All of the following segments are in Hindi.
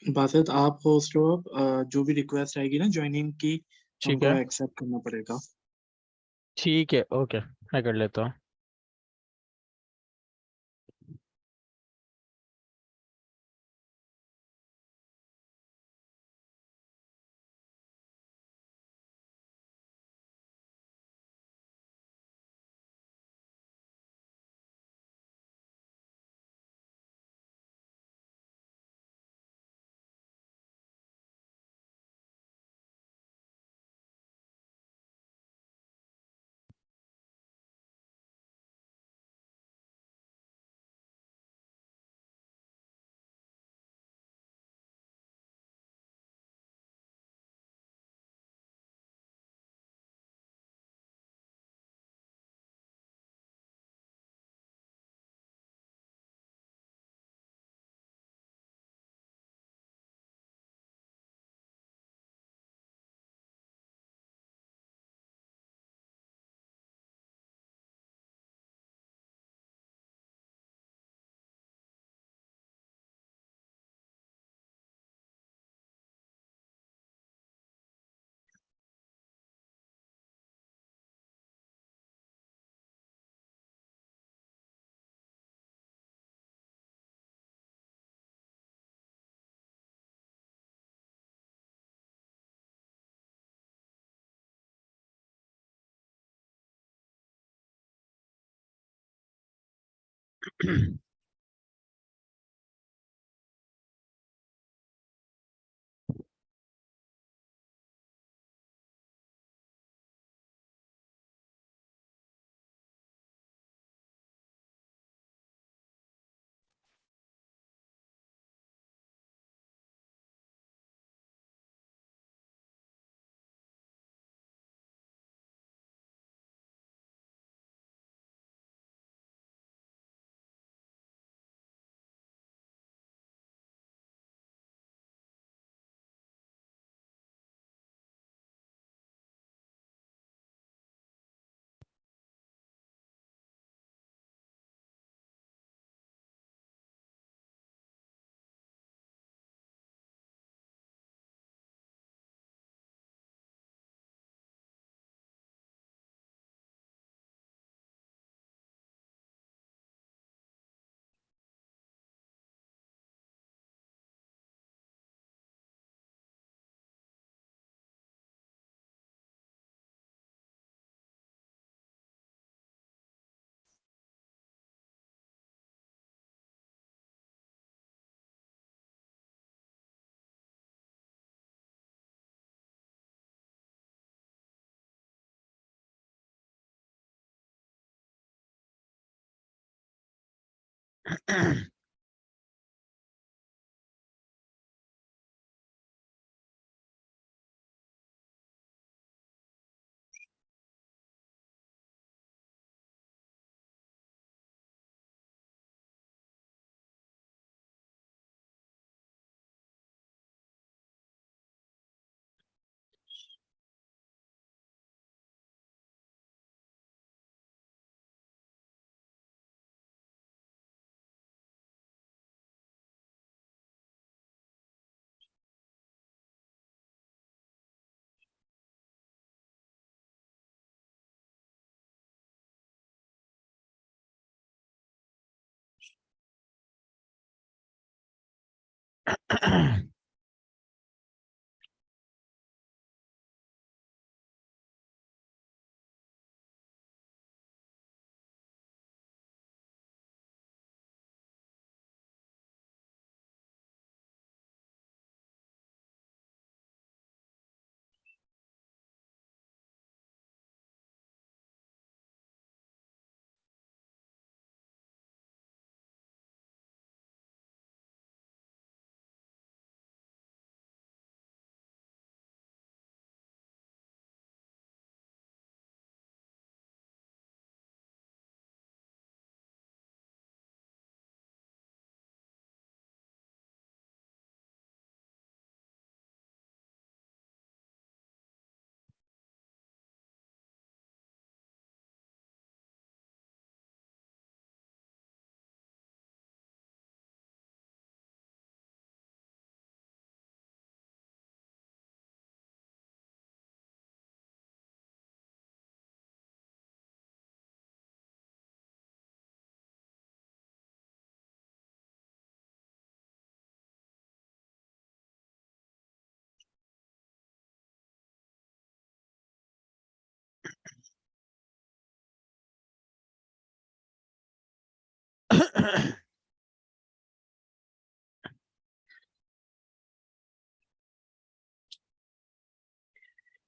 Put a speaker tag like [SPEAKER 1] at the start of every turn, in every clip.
[SPEAKER 1] बासित आप होस्ट हो अब, जो भी रिक्वेस्ट आएगी ना ज्वाइनिंग की,
[SPEAKER 2] ठीक
[SPEAKER 1] हमको
[SPEAKER 2] है
[SPEAKER 1] एक्सेप्ट करना पड़ेगा।
[SPEAKER 2] ठीक है, ओके, मैं कर लेता हूँ।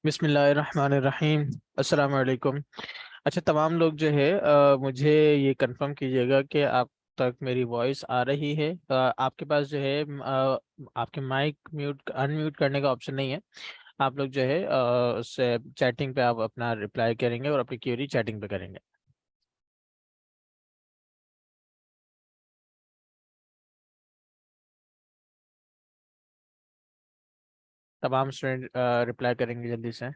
[SPEAKER 2] बिस्मिल्लाहिर्रहमानिर्रहीम। अस्सलाम वालेकुम। अच्छा, तमाम लोग जो है मुझे ये कंफर्म कीजिएगा कि आप तक मेरी वॉइस आ रही है। आपके पास जो है आपके माइक म्यूट अनम्यूट करने का ऑप्शन नहीं है। आप लोग जो है उससे चैटिंग पे आप अपना रिप्लाई करेंगे और अपनी क्वेरी चैटिंग पे करेंगे। तमाम स्टूडेंट रिप्लाई करेंगे जल्दी से।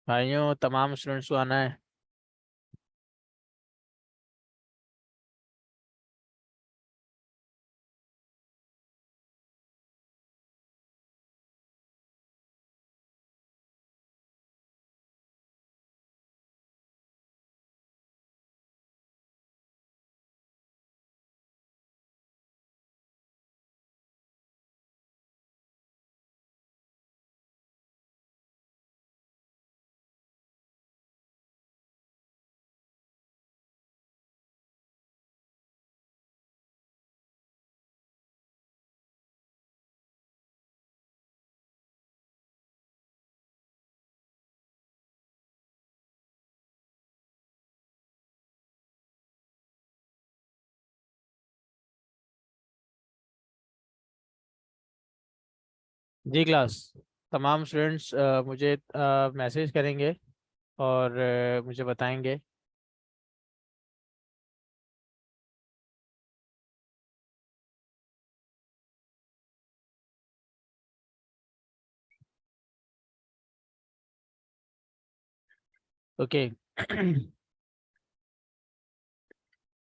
[SPEAKER 2] भाइयों, तमाम स्टूडेंट्स को आना है। जी क्लास, तमाम स्टूडेंट्स मुझे मैसेज करेंगे और मुझे बताएंगे। ओके।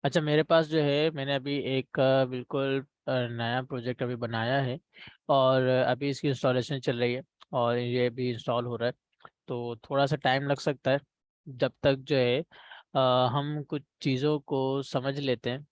[SPEAKER 2] अच्छा, मेरे पास जो है मैंने अभी एक बिल्कुल नया प्रोजेक्ट अभी बनाया है और अभी इसकी इंस्टॉलेशन चल रही है और ये भी इंस्टॉल हो रहा है, तो थोड़ा सा टाइम लग सकता है। जब तक जो है हम कुछ चीज़ों को समझ लेते हैं।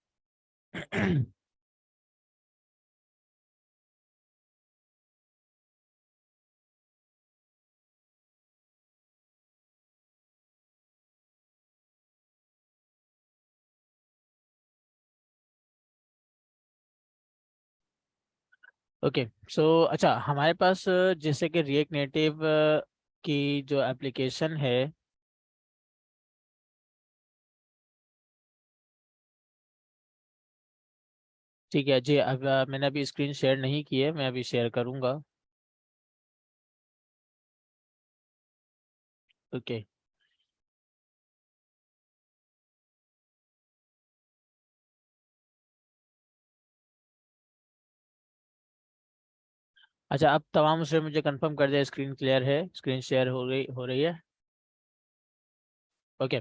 [SPEAKER 2] ओके। सो अच्छा, हमारे पास जैसे कि रिएक्ट नेटिव की जो एप्लीकेशन है। ठीक है जी, अब मैंने अभी स्क्रीन शेयर नहीं की है, मैं अभी शेयर करूँगा। ओके। अच्छा, अब तमाम से मुझे कंफर्म कर दिया, स्क्रीन क्लियर है, स्क्रीन शेयर हो रही है। ओके।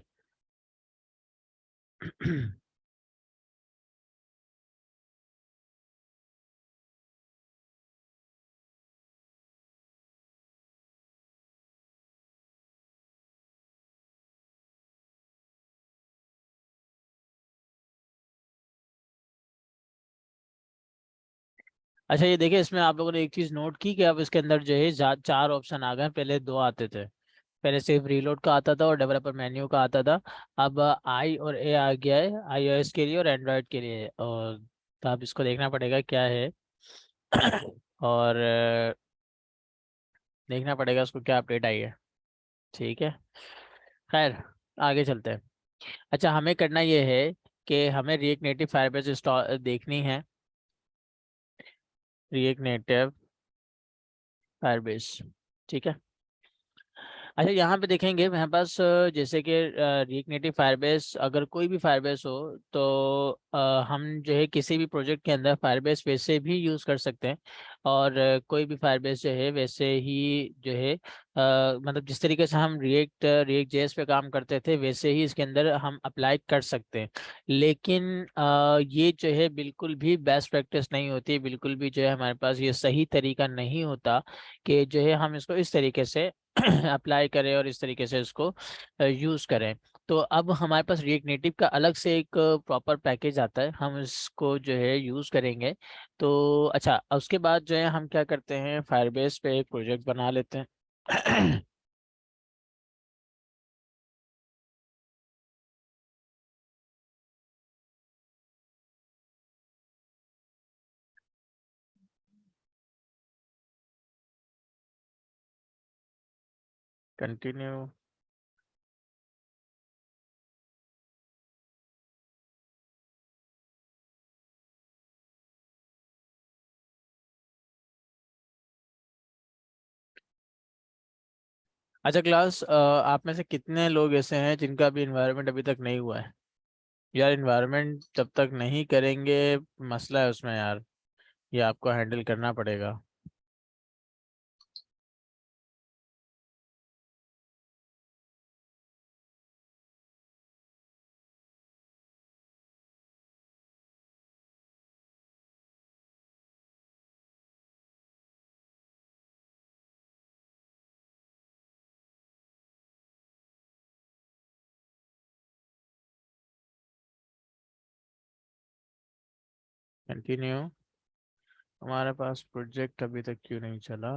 [SPEAKER 2] अच्छा, ये देखिए, इसमें आप लोगों ने एक चीज़ नोट की कि अब इसके अंदर जो है चार ऑप्शन आ गए, पहले दो आते थे। पहले सिर्फ रीलोड का आता था और डेवलपर मेन्यू का आता था। अब आई और ए आ गया है, iOS के लिए और एंड्रॉयड के लिए। और तो आप इसको देखना पड़ेगा क्या है। और देखना पड़ेगा उसको क्या अपडेट आई है। ठीक है, खैर, आगे चलते हैं। अच्छा, हमें करना ये है कि हमें रिएक्ट नेटिव फायरबेस इंस्टॉल देखनी है। रिएक्ट नेटिव फायरबेस, ठीक है। अच्छा, यहाँ पे देखेंगे मेरे पास जैसे कि रिएक्ट नेटिव फायरबेस, अगर कोई भी फायरबेस हो तो हम जो है किसी भी प्रोजेक्ट के अंदर फायरबेस वैसे भी यूज़ कर सकते हैं। और कोई भी फायरबेस जो है वैसे ही जो है मतलब जिस तरीके से हम रिएक्ट जेएस पे काम करते थे वैसे ही इसके अंदर हम अप्लाई कर सकते हैं। लेकिन ये जो है बिल्कुल भी बेस्ट प्रैक्टिस नहीं होती, बिल्कुल भी जो है हमारे पास ये सही तरीका नहीं होता कि जो है हम इसको इस तरीके से अप्लाई करें और इस तरीके से इसको यूज़ करें। तो अब हमारे पास रिएक्ट नेटिव का अलग से एक प्रॉपर पैकेज आता है, हम इसको जो है यूज़ करेंगे। तो अच्छा, उसके बाद जो है हम क्या करते हैं, फायरबेस पे एक प्रोजेक्ट बना लेते हैं। कंटिन्यू। अच्छा क्लास, आप में से कितने लोग ऐसे हैं जिनका भी इन्वायरमेंट अभी तक नहीं हुआ है? यार इन्वायरमेंट जब तक नहीं करेंगे, मसला है उसमें यार, ये आपको हैंडल करना पड़ेगा। कंटिन्यू। हमारे पास प्रोजेक्ट अभी तक क्यों नहीं चला?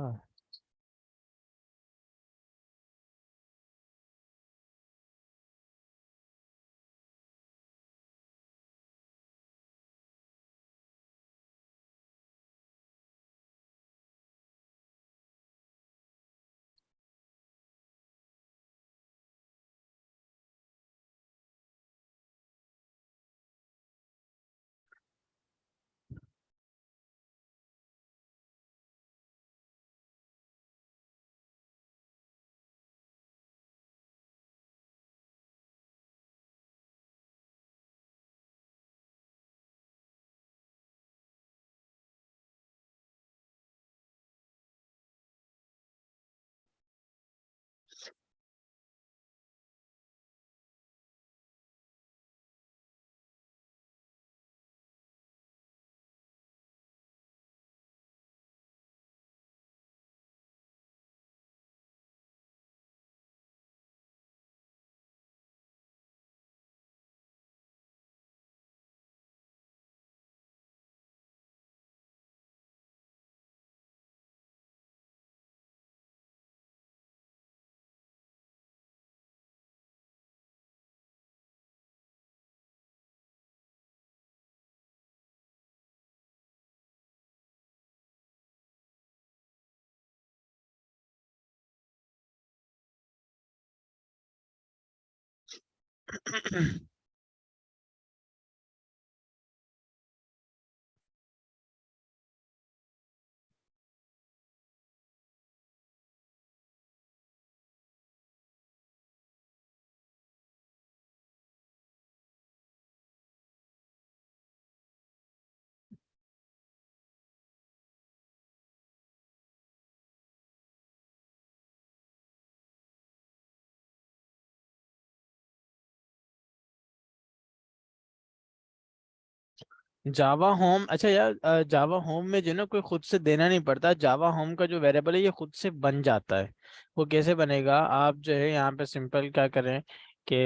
[SPEAKER 2] जावा होम, अच्छा यार, जावा होम में जो ना कोई खुद से देना नहीं पड़ता, जावा होम का जो वेरिएबल है ये खुद से बन जाता है। वो कैसे बनेगा? आप जो है यहाँ पे सिंपल क्या करें कि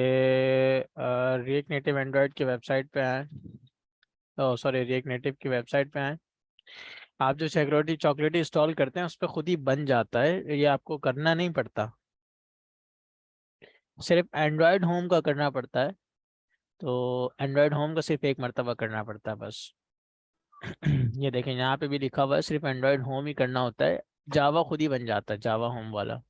[SPEAKER 2] रिएक्ट नेटिव एंड्रॉयड की वेबसाइट पे आए, ओ सॉरी रिएक्ट नेटिव की वेबसाइट पे आए। आप जो सिक्योरिटी चॉकलेट इंस्टॉल करते हैं उस पर खुद ही बन जाता है, ये आपको करना नहीं पड़ता, सिर्फ एंड्रॉयड होम का करना पड़ता है। तो एंड्रॉयड होम का सिर्फ एक मरतबा करना पड़ता है बस। ये देखें यहाँ पे भी लिखा हुआ है, सिर्फ एंड्रॉयड होम ही करना होता है, जावा खुद ही बन जाता है, जावा होम वाला।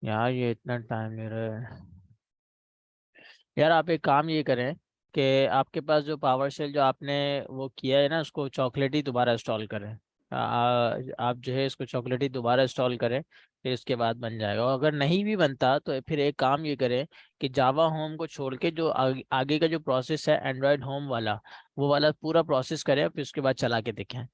[SPEAKER 2] यार ये इतना टाइम ले रहा है। यार आप एक काम ये करें कि आपके पास जो पावर शेल जो आपने वो किया है ना, उसको चॉकलेट ही दोबारा इंस्टॉल करें। आप जो है इसको चॉकलेट ही दोबारा इंस्टॉल करें, फिर इसके बाद बन जाएगा। और अगर नहीं भी बनता तो फिर एक काम ये करें कि जावा होम को छोड़ के जो आगे का जो प्रोसेस है एंड्रॉयड होम वाला, वो वाला पूरा प्रोसेस करें, फिर उसके बाद चला के देखें।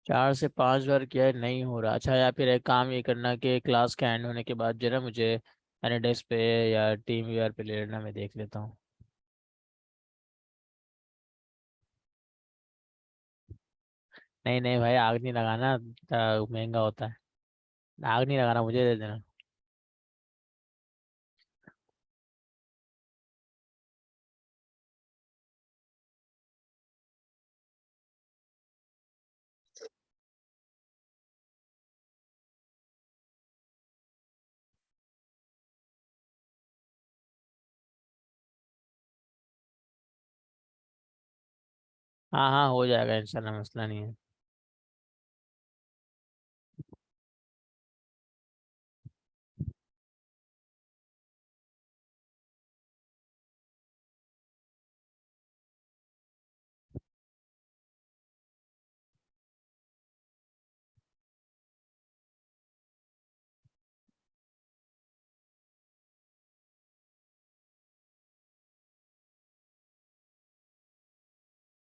[SPEAKER 2] 4 से 5 बार किया है, नहीं हो रहा। अच्छा, या फिर एक काम ये करना कि क्लास के एंड होने के बाद जो है ना मुझे एनी डेस्क पे या टीम वीआर पे ले लेना, मैं देख लेता हूँ। नहीं नहीं भाई, आग नहीं लगाना, महंगा होता है। आग नहीं लगाना, मुझे दे देना। हाँ हाँ, हो जाएगा इंशाल्लाह, मसला नहीं है।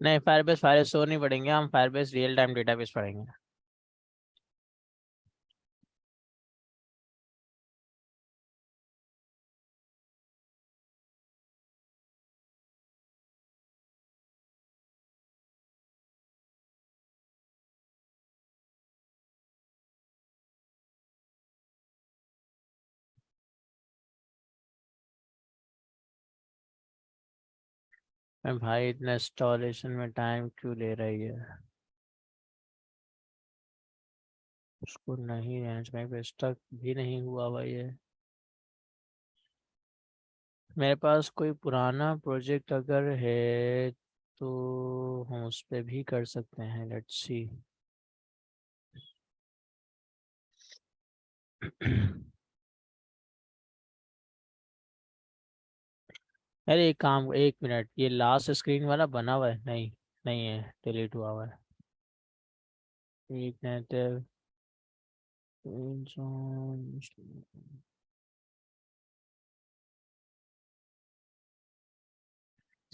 [SPEAKER 2] नहीं, फायरबेस फाइल स्टोर नहीं पढ़ेंगे हम, फायरबेस रियल टाइम डेटाबेस पढ़ेंगे। मैं भाई, इतना इंस्टॉलेशन में टाइम क्यों ले रही है? उसको नहीं रहना चाहिए पे, स्टक भी नहीं हुआ भाई ये। मेरे पास कोई पुराना प्रोजेक्ट अगर है तो हम उस पे भी कर सकते हैं, लेट्स सी। अरे एक काम, 1 मिनट, ये लास्ट स्क्रीन वाला बना हुआ है? नहीं, नहीं है, डिलीट हुआ हुआ है। एक मिनट।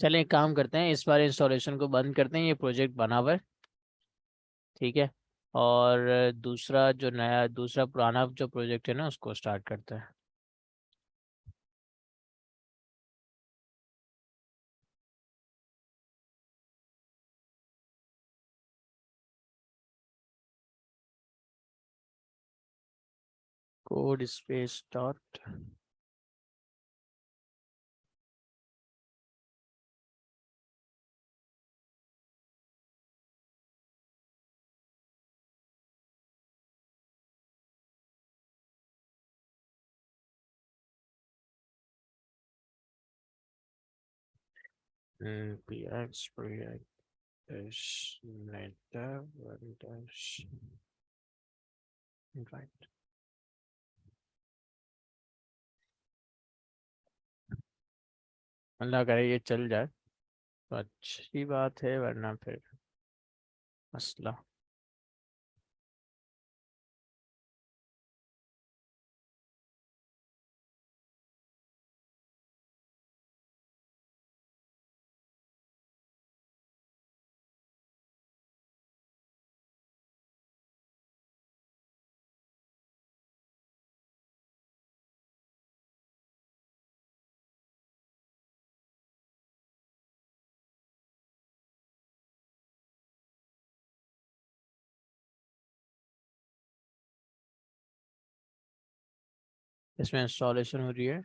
[SPEAKER 2] चलें, एक काम करते हैं, इस बार इंस्टॉलेशन को बंद करते हैं, ये प्रोजेक्ट बना हुआ है, ठीक है। और दूसरा जो नया, दूसरा पुराना जो प्रोजेक्ट है ना, उसको स्टार्ट करते हैं। Code space dot. P x dash native dash right। अल्लाह करे ये चल जाए तो अच्छी बात है, वरना फिर मसला। इसमें इंस्टॉलेशन हो रही है।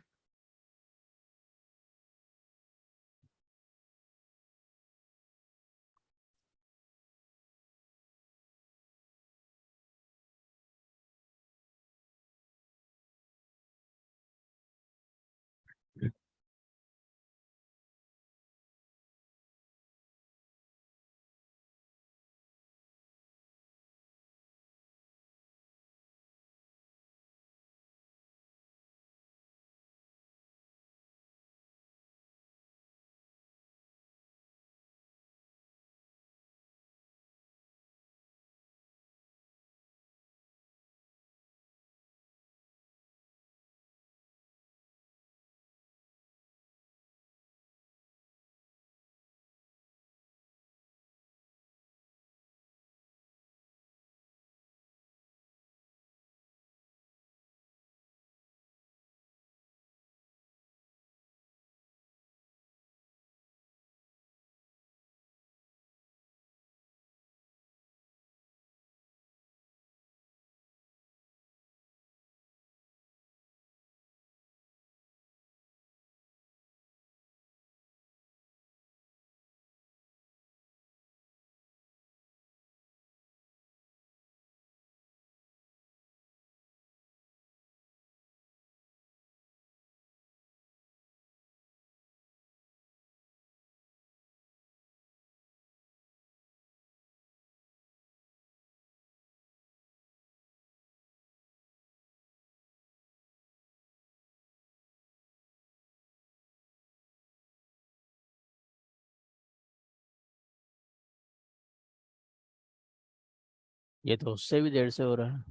[SPEAKER 2] ये तो उससे भी देर से हो रहा है।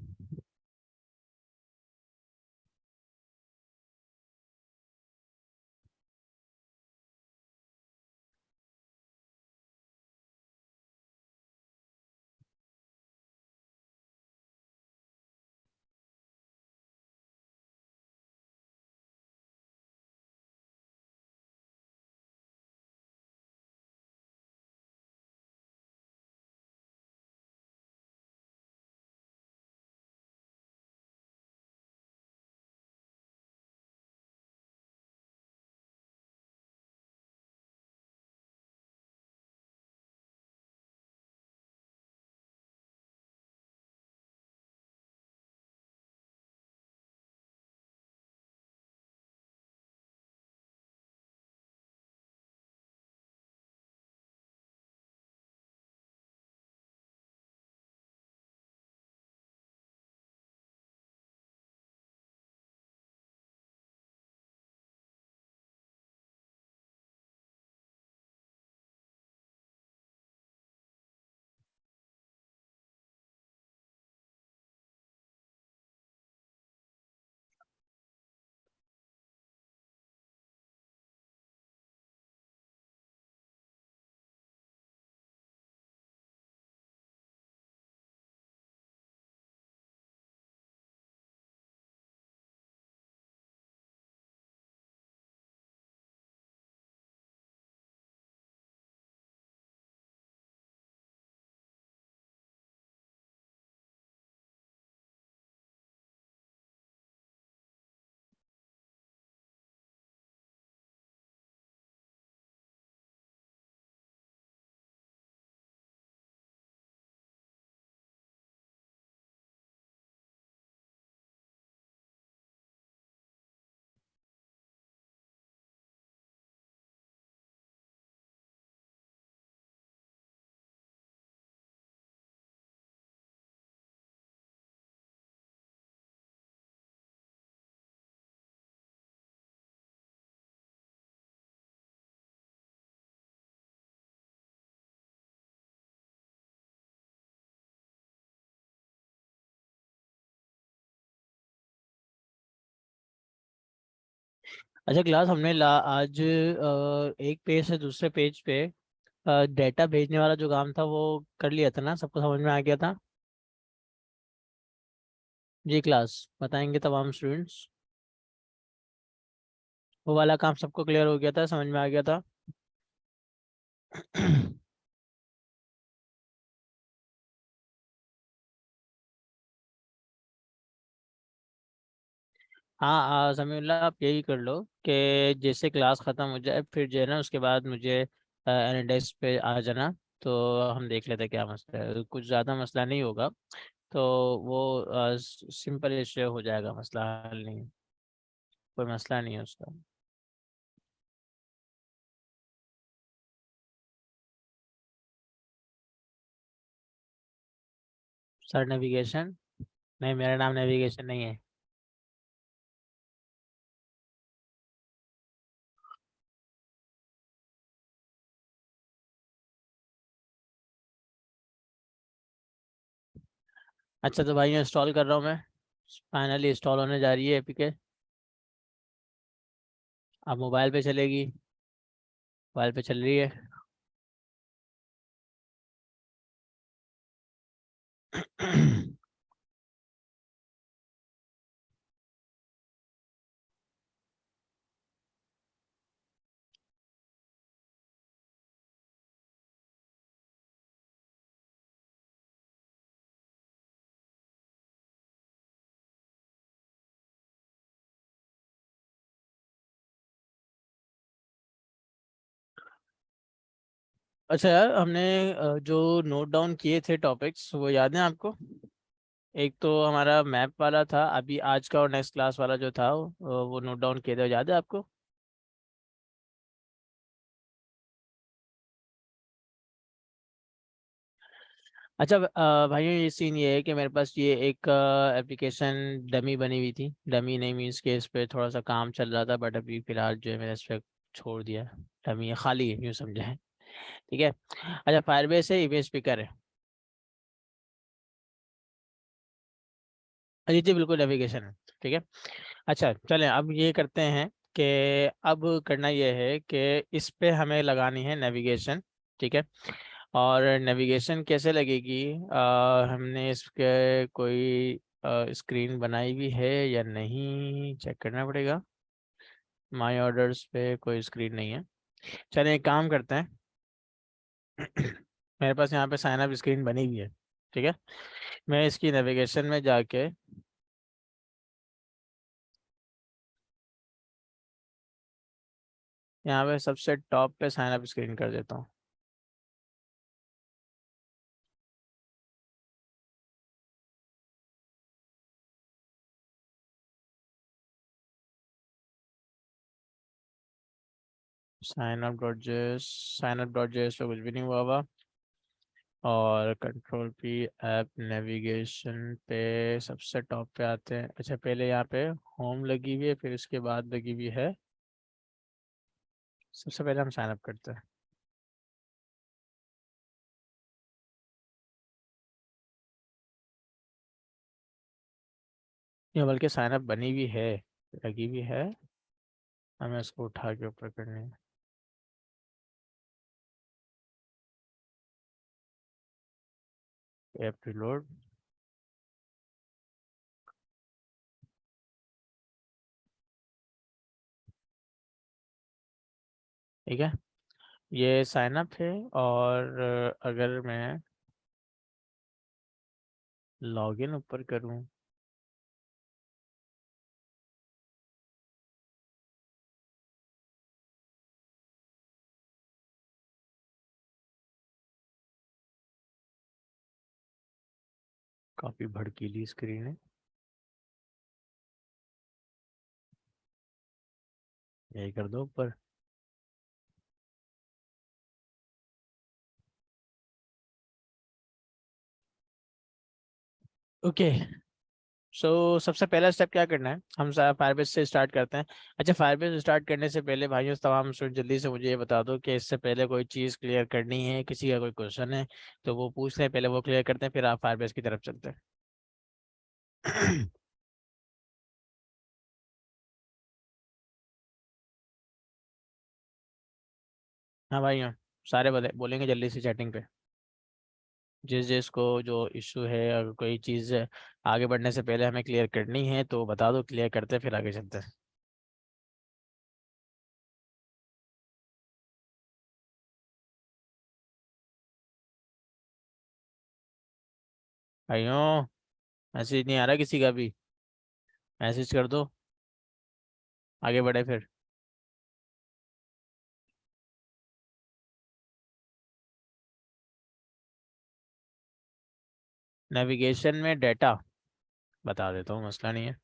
[SPEAKER 2] अच्छा क्लास, हमने आज एक पेज से दूसरे पेज पे डेटा भेजने वाला जो काम था वो कर लिया था ना? सबको समझ में आ गया था? जी क्लास, बताएंगे तमाम स्टूडेंट्स। वो वाला काम सबको क्लियर हो गया था, समझ में आ गया था? हाँ समीउल्ला, आप यही कर लो कि जैसे क्लास ख़त्म हो जाए फिर जो है ना उसके बाद मुझे डेस्क पे आ जाना। तो हम देख लेते हैं क्या मसला है। कुछ ज़्यादा मसला नहीं होगा, तो वो सिंपल इससे हो जाएगा, मसला हल नहीं है, कोई मसला नहीं है उसका। Sir navigation? नहीं, मेरा नाम नेविगेशन नहीं है। अच्छा तो भाई इंस्टॉल कर रहा हूँ मैं। फाइनली इंस्टॉल होने जा रही है एपीके। अब मोबाइल पे चलेगी, मोबाइल पे चल रही है। अच्छा यार, हमने जो नोट डाउन किए थे टॉपिक्स वो याद है आपको? एक तो हमारा मैप वाला था अभी आज का, और नेक्स्ट क्लास वाला जो था वो नोट डाउन किए थे, याद है आपको? अच्छा भाइयों, ये सीन ये है कि मेरे पास ये एक एप्लीकेशन डमी बनी हुई थी। डमी नहीं मीन्स के इस पे थोड़ा सा काम चल रहा था, बट अभी फिलहाल जो है मैंने इस पे छोड़ दिया। डमी है, खाली है, यूँ समझे है। ठीक है। अच्छा, फायरबेस है, इमेज स्पीकर है। जी जी बिल्कुल नेविगेशन है, ठीक है। अच्छा चलें, अब ये करते हैं कि अब करना ये है कि इस पे हमें लगानी है नेविगेशन, ठीक है। और नेविगेशन कैसे लगेगी, हमने इसके कोई स्क्रीन बनाई हुई है या नहीं, चेक करना पड़ेगा। माय ऑर्डर्स पे कोई स्क्रीन नहीं है। चलें एक काम करते हैं मेरे पास यहाँ पे साइन अप स्क्रीन बनी हुई है, ठीक है। मैं इसकी नेविगेशन में जाके यहाँ पे सबसे टॉप पे साइन अप स्क्रीन कर देता हूँ। साइन अप डॉट जेएस पे कुछ भी नहीं हुआ हुआ। और कंट्रोल पी ऐप नेविगेशन पे सबसे टॉप पे आते हैं। अच्छा पहले यहाँ पे होम लगी हुई है, फिर इसके बाद लगी हुई है, सबसे पहले हम साइन अप करते हैं। ये बल्कि साइन अप बनी हुई है, लगी हुई है, हमें इसको उठा के ऊपर करनी है। ऐप रिलोड, ठीक है। ये साइन अप है, और अगर मैं लॉगिन ऊपर करूँ, काफ़ी भड़कीली स्क्रीन है, यही कर दो ऊपर। ओके, सो सबसे पहला स्टेप क्या करना है, हम फायरबेस से स्टार्ट करते हैं। अच्छा फायरबेस स्टार्ट करने से पहले भाइयों तमाम स्टूडेंट जल्दी से मुझे ये बता दो कि इससे पहले कोई चीज़ क्लियर करनी है, किसी का कोई क्वेश्चन है तो वो पूछ लें, पहले वो क्लियर करते हैं फिर आप फायरबेस की तरफ चलते हैं। हाँ भाइयों, सारे बोलेंगे जल्दी से चैटिंग पे, जिस जिसको जो इशू है, अगर कोई चीज़ आगे बढ़ने से पहले हमें क्लियर करनी है तो बता दो, क्लियर करते हैं फिर आगे चलते हैं। भाइयों मैसेज नहीं आ रहा किसी का भी, मैसेज कर दो, आगे बढ़े फिर। नेविगेशन में डाटा बता देता हूँ, मसला नहीं है।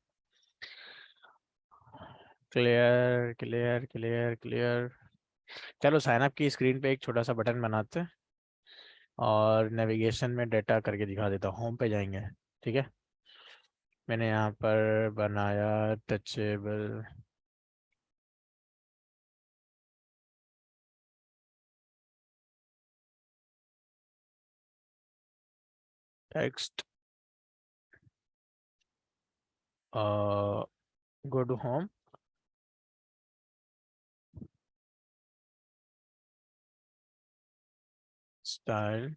[SPEAKER 2] Clear clear clear clear. चलो साइन अप की स्क्रीन पे एक छोटा सा बटन बनाते हैं और नेविगेशन में डाटा करके दिखा देता हूँ, होम पे जाएंगे, ठीक है। मैंने यहाँ पर बनाया touchable, text, go to home, style,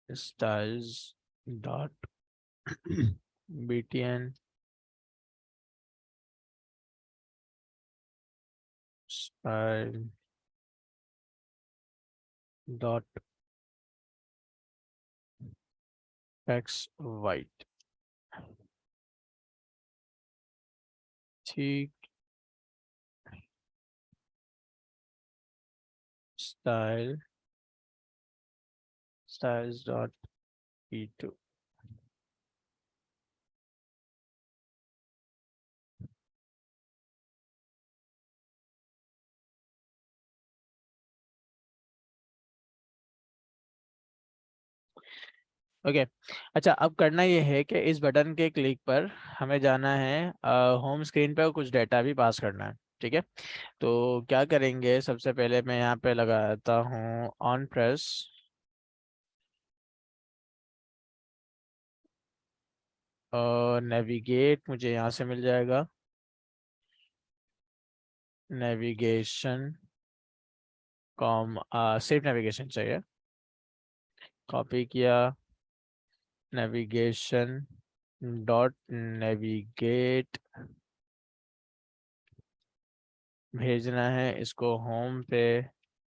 [SPEAKER 2] styles dot btn style dot text white, ठीक, style styles dot p2। Okay, अच्छा अब करना ये है कि इस बटन के क्लिक पर हमें जाना है होम स्क्रीन पर, कुछ डाटा भी पास करना है, ठीक है। तो क्या करेंगे, सबसे पहले मैं यहाँ पे लगाता हूँ ऑन प्रेस, नेविगेट मुझे यहाँ से मिल जाएगा, नेविगेशन सिर्फ नेविगेशन चाहिए, कॉपी किया, नेविगेशन डॉट नेविगेट भेजना है इसको होम पे,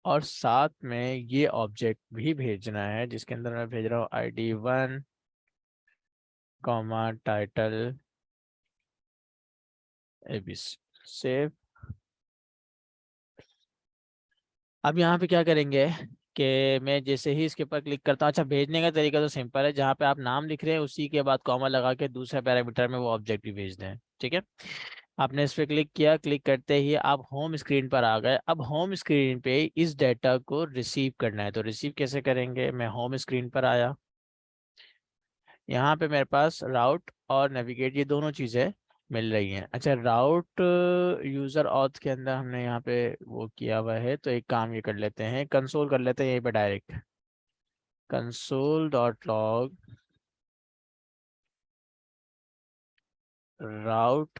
[SPEAKER 2] और साथ में ये ऑब्जेक्ट भी भेजना है जिसके अंदर मैं भेज रहा हूँ ID1 comma title ABC। Save. अब यहाँ पे क्या करेंगे कि मैं जैसे ही इसके ऊपर क्लिक करता हूँ, अच्छा भेजने का तरीका तो सिंपल है, जहाँ पे आप नाम लिख रहे हैं उसी के बाद कॉमा लगा के दूसरे पैरामीटर में वो ऑब्जेक्ट भी भेज दें। ठीक है, आपने इस पर क्लिक किया, क्लिक करते ही आप होम स्क्रीन पर आ गए। अब होम स्क्रीन पे इस डेटा को रिसीव करना है, तो रिसीव कैसे करेंगे, मैं होम स्क्रीन पर आया, यहाँ पे मेरे पास राउट और नेविगेट ये दोनों चीज़ें मिल रही हैं। अच्छा, राउट यूज़र ऑथ के अंदर हमने यहाँ पे वो किया हुआ है, तो एक काम ये कर लेते हैं, कंसोल कर लेते हैं यहीं पे डायरेक्ट, कंसोल डॉट लॉग राउट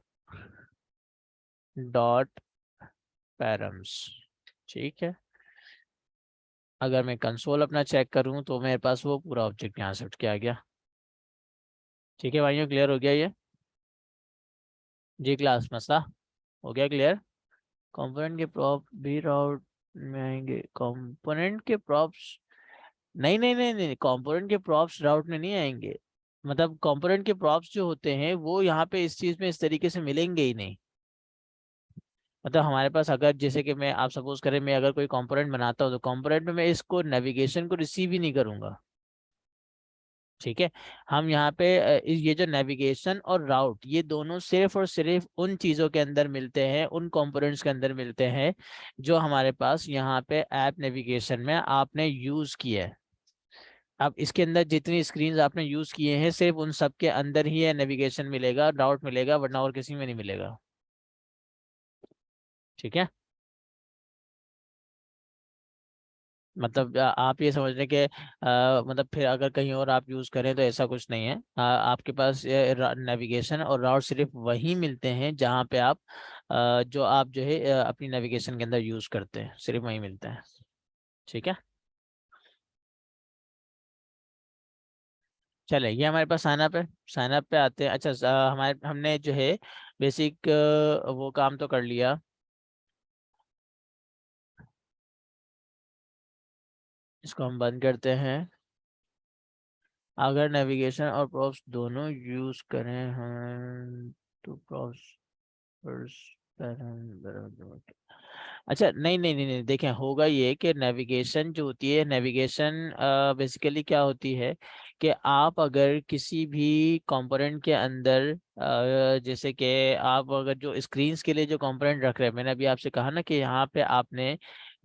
[SPEAKER 2] डॉट पैरम्स। ठीक है, अगर मैं कंसोल अपना चेक करूं तो मेरे पास वो पूरा ऑब्जेक्ट यहाँ से उठ के आ गया। ठीक है भाइयों, क्लियर हो गया ये? जी क्लास मसला हो गया क्लियर? कंपोनेंट के प्रॉप भी राउट में आएंगे, कंपोनेंट के प्रॉप्स नहीं नहीं नहीं नहीं, कंपोनेंट के प्रॉप्स राउट में नहीं आएंगे, मतलब कंपोनेंट के प्रॉप्स जो होते हैं वो यहाँ पे इस चीज में इस तरीके से मिलेंगे ही नहीं। मतलब हमारे पास अगर जैसे कि मैं आप सपोज करें मैं अगर कोई कंपोनेंट बनाता हूँ तो कंपोनेंट में मैं इसको नेविगेशन को रिसीव ही नहीं करूंगा। ठीक है, हम यहाँ पे ये जो नेविगेशन और राउट ये दोनों सिर्फ और सिर्फ उन चीज़ों के अंदर मिलते हैं, उन कंपोनेंट्स के अंदर मिलते हैं जो हमारे पास यहाँ पे ऐप नेविगेशन में आपने यूज़ किया है। अब इसके अंदर जितनी स्क्रीन्स आपने यूज़ किए हैं सिर्फ उन सब के अंदर ही है नेविगेशन मिलेगा, राउट मिलेगा, वरना और किसी में नहीं मिलेगा। ठीक है, मतलब आप ये समझ रहे हैं कि मतलब फिर अगर कहीं और आप यूज़ करें तो ऐसा कुछ नहीं है। आपके पास नेविगेशन और राउट सिर्फ वही मिलते हैं जहाँ पे आप जो आप जो है अपनी नेविगेशन के अंदर यूज़ करते हैं, सिर्फ वही मिलते हैं। ठीक है, चले ये हमारे पास साइन अप पे आते हैं। अच्छा, हमारे हमने जो है बेसिक वो काम तो कर लिया। इसको हम बंद करते हैं। अगर नेविगेशन और प्रॉप्स दोनों यूज करें हम तो प्रॉप्स अच्छा नहीं नहीं नहीं नहीं, देखें होगा ये कि नेविगेशन जो होती है, नेविगेशन बेसिकली क्या होती है कि आप अगर किसी भी कंपोनेंट के अंदर जैसे कि आप अगर जो स्क्रीन्स के लिए जो कंपोनेंट रख रहे हैं, मैंने अभी आपसे कहा ना कि यहाँ पे आपने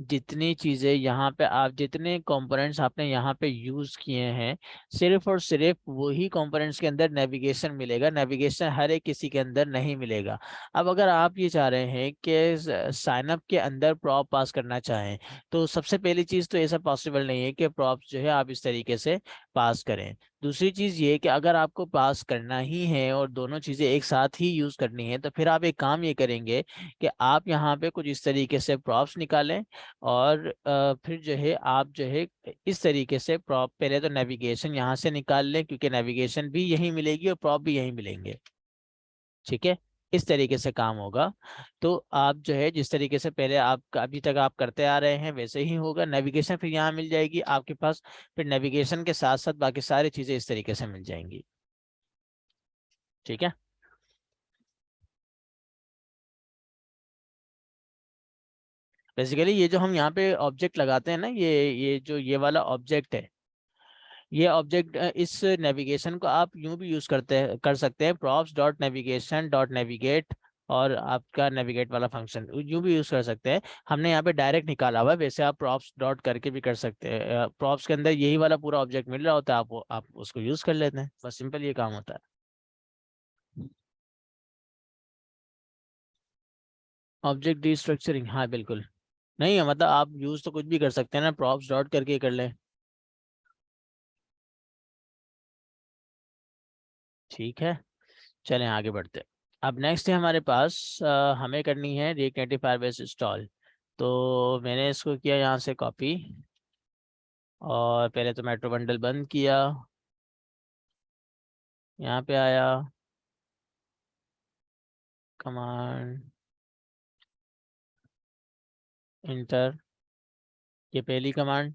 [SPEAKER 2] जितनी चीज़ें यहाँ पे आप जितने कंपोनेंट्स आपने यहाँ पे यूज़ किए हैं सिर्फ और सिर्फ वही कंपोनेंट्स के अंदर नेविगेशन मिलेगा, नेविगेशन हर एक किसी के अंदर नहीं मिलेगा। अब अगर आप ये चाह रहे हैं कि साइन अप के अंदर प्रॉप पास करना चाहें तो सबसे पहली चीज़ तो ऐसा पॉसिबल नहीं है कि प्रॉप्स जो है आप इस तरीके से पास करें। दूसरी चीज़ ये कि अगर आपको पास करना ही है और दोनों चीज़ें एक साथ ही यूज़ करनी है तो फिर आप एक काम ये करेंगे कि आप यहाँ पे कुछ इस तरीके से प्रॉप्स निकालें और फिर जो है आप जो है इस तरीके से प्रॉप पहले तो नेविगेशन यहाँ से निकाल लें क्योंकि नेविगेशन भी यहीं मिलेगी और प्रॉप भी यहीं मिलेंगे। ठीक है, इस तरीके से काम होगा। तो आप जो है जिस तरीके से पहले आप अभी तक आप करते आ रहे हैं वैसे ही होगा, नेविगेशन फिर यहाँ मिल जाएगी आपके पास, फिर नेविगेशन के साथ साथ बाकी सारी चीजें इस तरीके से मिल जाएंगी। ठीक है, बेसिकली ये जो हम यहाँ पे ऑब्जेक्ट लगाते हैं ना, ये जो ये वाला ऑब्जेक्ट है, ये ऑब्जेक्ट इस नेविगेशन को आप यूं भी यूज कर सकते हैं, props dot navigation dot navigate, और आपका नेविगेट वाला फंक्शन यूं भी यूज कर सकते हैं। हमने यहाँ पे डायरेक्ट निकाला हुआ है, वैसे आप प्रॉप्स डॉट करके भी कर सकते हैं, प्रॉप्स के अंदर यही वाला पूरा ऑब्जेक्ट मिल रहा होता है, आप उसको यूज कर लेते हैं, बस सिंपल ये काम होता है। ऑब्जेक्ट डिस्ट्रक्चरिंग, हाँ बिल्कुल, नहीं है मतलब आप यूज तो कुछ भी कर सकते हैं ना, प्रॉप्स डॉट करके ही कर लें। ठीक है, चलें आगे बढ़ते हैं। अब नेक्स्ट है हमारे पास हमें करनी है रिएक्ट नेटिव फायरबेस इंस्टॉल। तो मैंने इसको किया यहाँ से कॉपी, और पहले तो मेट्रो बंडल बंद किया, यहाँ पे आया, कमांड इंटर, ये पहली कमांड।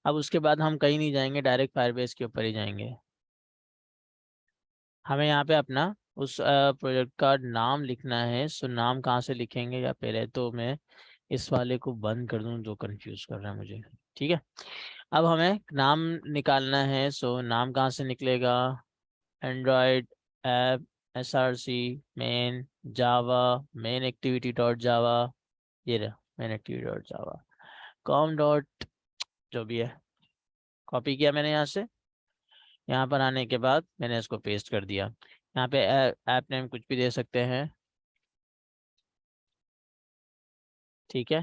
[SPEAKER 2] अब उसके बाद हम कहीं नहीं जाएंगे, डायरेक्ट फायरबेस के ऊपर ही जाएंगे। हमें यहाँ पे अपना उस प्रोजेक्ट का नाम लिखना है। सो नाम कहाँ से लिखेंगे, या पहले तो मैं इस वाले को बंद कर दूं जो कंफ्यूज कर रहा है मुझे। ठीक है, अब हमें नाम निकालना है। सो नाम कहाँ से निकलेगा, एंड्रॉयड ऐप SRC मेन जावा मेन एक्टिविटी डॉट जावा, ये रहा मेन एक्टिविटी डॉट जावा कॉम डॉट जो भी है, कॉपी किया मैंने यहाँ से। यहाँ पर आने के बाद मैंने इसको पेस्ट कर दिया। यहाँ पे ऐप नेम कुछ भी दे सकते हैं। ठीक है,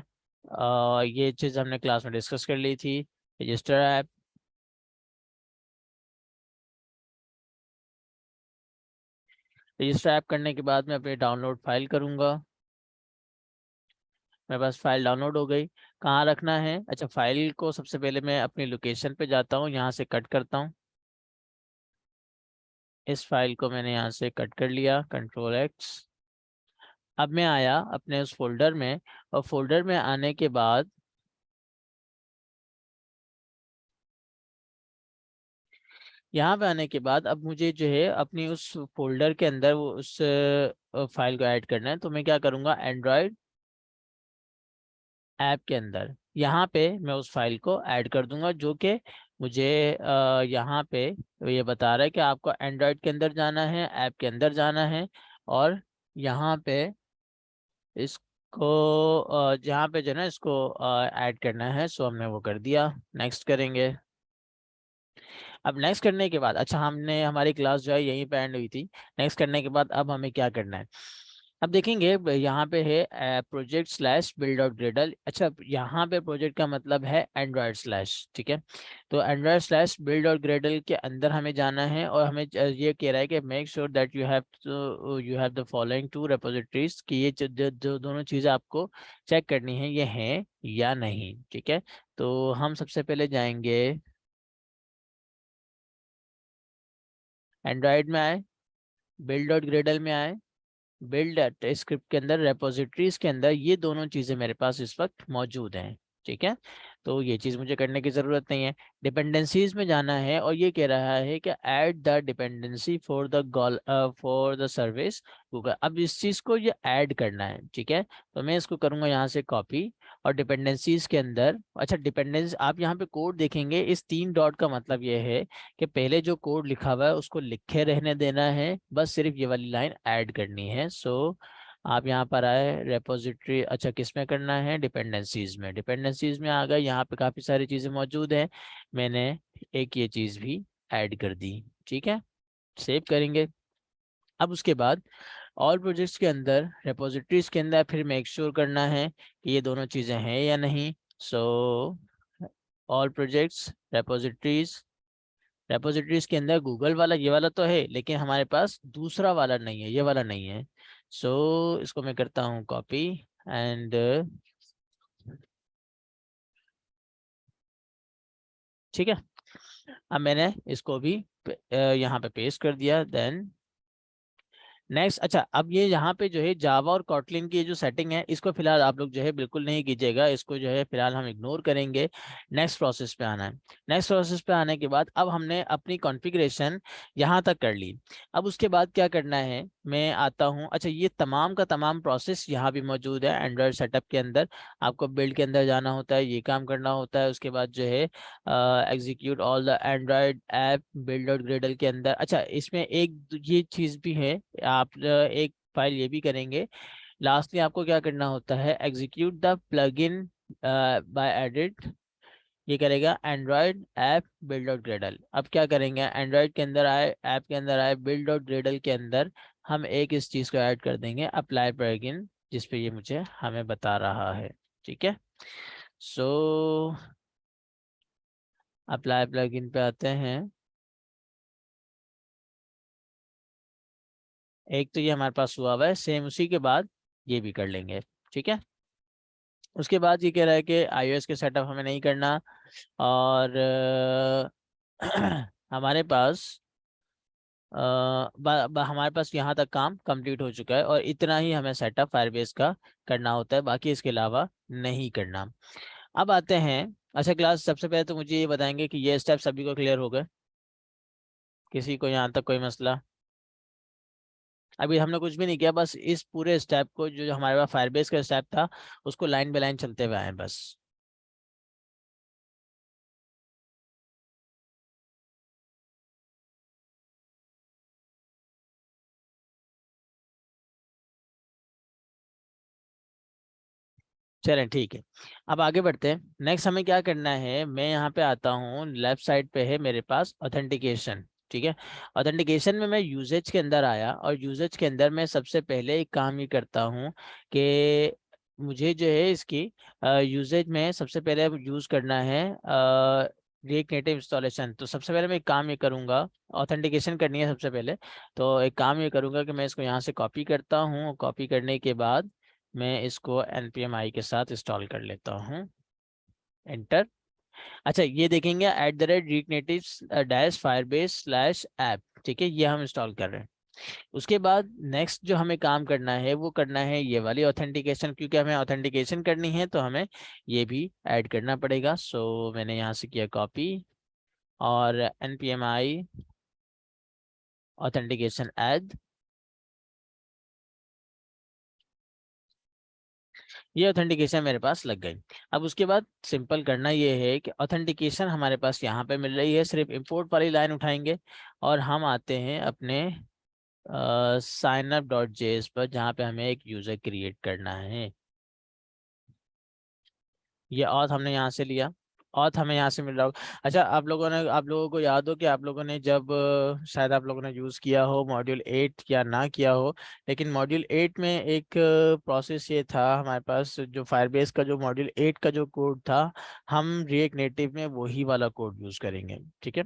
[SPEAKER 2] ये चीज़ हमने क्लास में डिस्कस कर ली थी। रजिस्टर ऐप, रजिस्टर ऐप करने के बाद मैं अपनी डाउनलोड फाइल करूँगा। मेरे पास फाइल डाउनलोड हो गई। कहाँ रखना है, अच्छा फाइल को सबसे पहले मैं अपनी लोकेशन पे जाता हूँ, यहाँ से कट करता हूँ। इस फाइल को मैंने यहाँ से कट कर लिया, Ctrl+X। अब मैं आया अपने उस फोल्डर में, और फोल्डर में आने के बाद यहाँ पे आने के बाद अब मुझे जो है अपनी उस फोल्डर के अंदर वो उस फाइल को ऐड करना है। तो मैं क्या करूँगा, एंड्रॉयड ऐप के अंदर यहाँ पे मैं उस फाइल को ऐड कर दूंगा, जो कि मुझे यहाँ पे ये बता रहा है कि आपको एंड्रॉयड के अंदर जाना है, ऐप के अंदर जाना है, और यहाँ पे इसको जहाँ पे जो है ना इसको ऐड करना है। सो हमने वो कर दिया, नेक्स्ट करेंगे। अब नेक्स्ट करने के बाद, अच्छा हमने हमारी क्लास जो है यहीं पे एंड हुई थी। नेक्स्ट करने के बाद अब हमें क्या करना है, अब देखेंगे यहाँ पे है project slash build dot Gradle. अच्छा यहाँ पे प्रोजेक्ट का मतलब है एंड्रॉयड स्लैश, ठीक है। तो Android slash build dot Gradle के अंदर हमें जाना है, और हमें ये कह रहा है कि make sure that you have the following two repositories, कि ये जो दोनों चीज़ें आपको चेक करनी है ये हैं या नहीं। ठीक है, तो हम सबसे पहले जाएंगे एंड्रॉयड में आए, बिल्ड डॉट ग्रेडल में आए, बिल्ड स्क्रिप्ट के अंदर रेपोजिटरीज के अंदर ये दोनों चीज़ें मेरे पास इस वक्त मौजूद हैं। ठीक है, तो ये चीज़ मुझे करने की ज़रूरत नहीं है। डिपेंडेंसीज में जाना है, और ये कह रहा है कि add the dependency for the service Google. अब इस चीज़ को ये ऐड करना है। ठीक है, तो मैं इसको करूँगा यहाँ से कॉपी, और डिपेंडेंसीज के अंदर, अच्छा डिपेंडेंस आप यहाँ पे कोड देखेंगे, इस 3 डॉट का मतलब ये है कि पहले जो कोड लिखा हुआ है उसको लिखे रहने देना है, बस सिर्फ ये वाली लाइन ऐड करनी है। सो आप यहाँ पर आए रेपोजिटरी, अच्छा किस में करना है, डिपेंडेंसीज में। डिपेंडेंसीज में आ गए, यहाँ पे काफ़ी सारी चीज़ें मौजूद हैं, मैंने एक ये चीज़ भी ऐड कर दी। ठीक है, सेव करेंगे। अब उसके बाद ऑल प्रोजेक्ट्स के अंदर, रेपोजिटरीज के अंदर फिर मेक श्योर करना है कि ये दोनों चीज़ें हैं या नहीं। So all projects repositories, repositories के अंदर गूगल वाला ये वाला तो है, लेकिन हमारे पास दूसरा वाला नहीं है, ये वाला नहीं है। सो इसको मैं करता हूँ कॉपी, एंड ठीक है, अब मैंने इसको भी यहाँ पे पेस्ट कर दिया। देन नेक्स्ट, अच्छा अब ये यहाँ पे जो है जावा और कॉटलिन की जो सेटिंग है, इसको फिलहाल आप लोग जो है बिल्कुल नहीं कीजिएगा, इसको जो है फिलहाल हम इग्नोर करेंगे। नेक्स्ट प्रोसेस पे आना है। नेक्स्ट प्रोसेस पे आने के बाद अब हमने अपनी कॉन्फ़िगरेशन यहाँ तक कर ली। अब उसके बाद क्या करना है, मैं आता हूँ, अच्छा ये तमाम का तमाम प्रोसेस यहाँ भी मौजूद है एंड्रॉयड सेटअप के अंदर। आपको बिल्ड के अंदर जाना होता है, ये काम करना होता है, उसके बाद जो है execute all the Android app build dot Gradle के अंदर। अच्छा इसमें एक ये चीज़ भी है, आप एक फाइल ये भी करेंगे। लास्टली आपको क्या करना होता है, execute the plugin by edit, ये करेगा Android app build dot gradle. अब क्या करेंगे, एंड्रॉयड के अंदर आए, ऐप के अंदर आए, बिल्ड डॉट ग्रेडल के अंदर हम एक इस चीज़ को ऐड कर देंगे, अप्लाई प्लगइन, जिस पे ये मुझे हमें बता रहा है। ठीक है, सो अप्लाई प्लगइन पे आते हैं। एक तो ये हमारे पास हुआ हुआ है, सेम उसी के बाद ये भी कर लेंगे। ठीक है, उसके बाद ये कह रहा है कि iOS के सेटअप हमें नहीं करना, और हमारे पास हमारे पास यहाँ तक काम कंप्लीट हो चुका है, और इतना ही हमें सेटअप फायरबेस का करना होता है, बाकी इसके अलावा नहीं करना। अब आते हैं, अच्छा क्लास, सबसे पहले तो मुझे ये बताएंगे कि ये स्टेप सभी को क्लियर हो गए? किसी को यहाँ तक कोई मसला? अभी हमने कुछ भी नहीं किया, बस इस पूरे स्टेप को, जो जो हमारे पास फायरबेस का स्टेप था, उसको लाइन बाय लाइन चलते हुए आए बस। चलें ठीक है, अब आगे बढ़ते हैं। नेक्स्ट हमें क्या करना है, मैं यहाँ पे आता हूँ, लेफ्ट साइड पे है मेरे पास ऑथेंटिकेशन। ठीक है, ऑथेंटिकेशन में मैं यूजेज के अंदर आया, और यूजेज के अंदर मैं सबसे पहले एक काम ये करता हूँ कि मुझे जो है इसकी यूजेज में सबसे पहले यूज़ करना है रिएक्ट नेटिव इंस्टॉलेशन। तो सबसे पहले मैं एक काम ये करूँगा, ऑथेंटिकेशन करनी है सबसे पहले। तो एक काम ये करूँगा कि मैं इसको यहाँ से कॉपी करता हूँ, कॉपी करने के बाद मैं इसको npm i के साथ इंस्टॉल कर लेता हूँ, एंटर। अच्छा, ये देखेंगे @reactnative dash Firebase slash app, ठीक है, ये हम इंस्टॉल कर रहे हैं। उसके बाद नेक्स्ट जो हमें काम करना है, वो करना है ये वाली ऑथेंटिकेशन, क्योंकि हमें ऑथेंटिकेशन करनी है तो हमें ये भी ऐड करना पड़ेगा। सो मैंने यहाँ से किया कॉपी, और npm i ऑथेंटिकेशन ऐड, ये ऑथेंटिकेशन मेरे पास लग गई। अब उसके बाद सिंपल करना ये है कि ऑथेंटिकेशन हमारे पास यहाँ पे मिल रही है, सिर्फ इंपोर्ट वाली लाइन उठाएंगे, और हम आते हैं अपने signup.js पर, जहाँ पे हमें एक यूज़र क्रिएट करना है। ये ऑथ हमने यहाँ से लिया, ऑथ हमें यहाँ से मिल रहा होगा। अच्छा, आप लोगों को याद हो कि आप लोगों ने जब शायद आप लोगों ने यूज़ किया हो मॉड्यूल 8 या ना किया हो, लेकिन मॉड्यूल 8 में एक प्रोसेस ये था हमारे पास, जो फायरबेस का जो मॉड्यूल 8 का जो कोड था, हम रिएक्ट नेटिव में वही वाला कोड यूज़ करेंगे। ठीक है,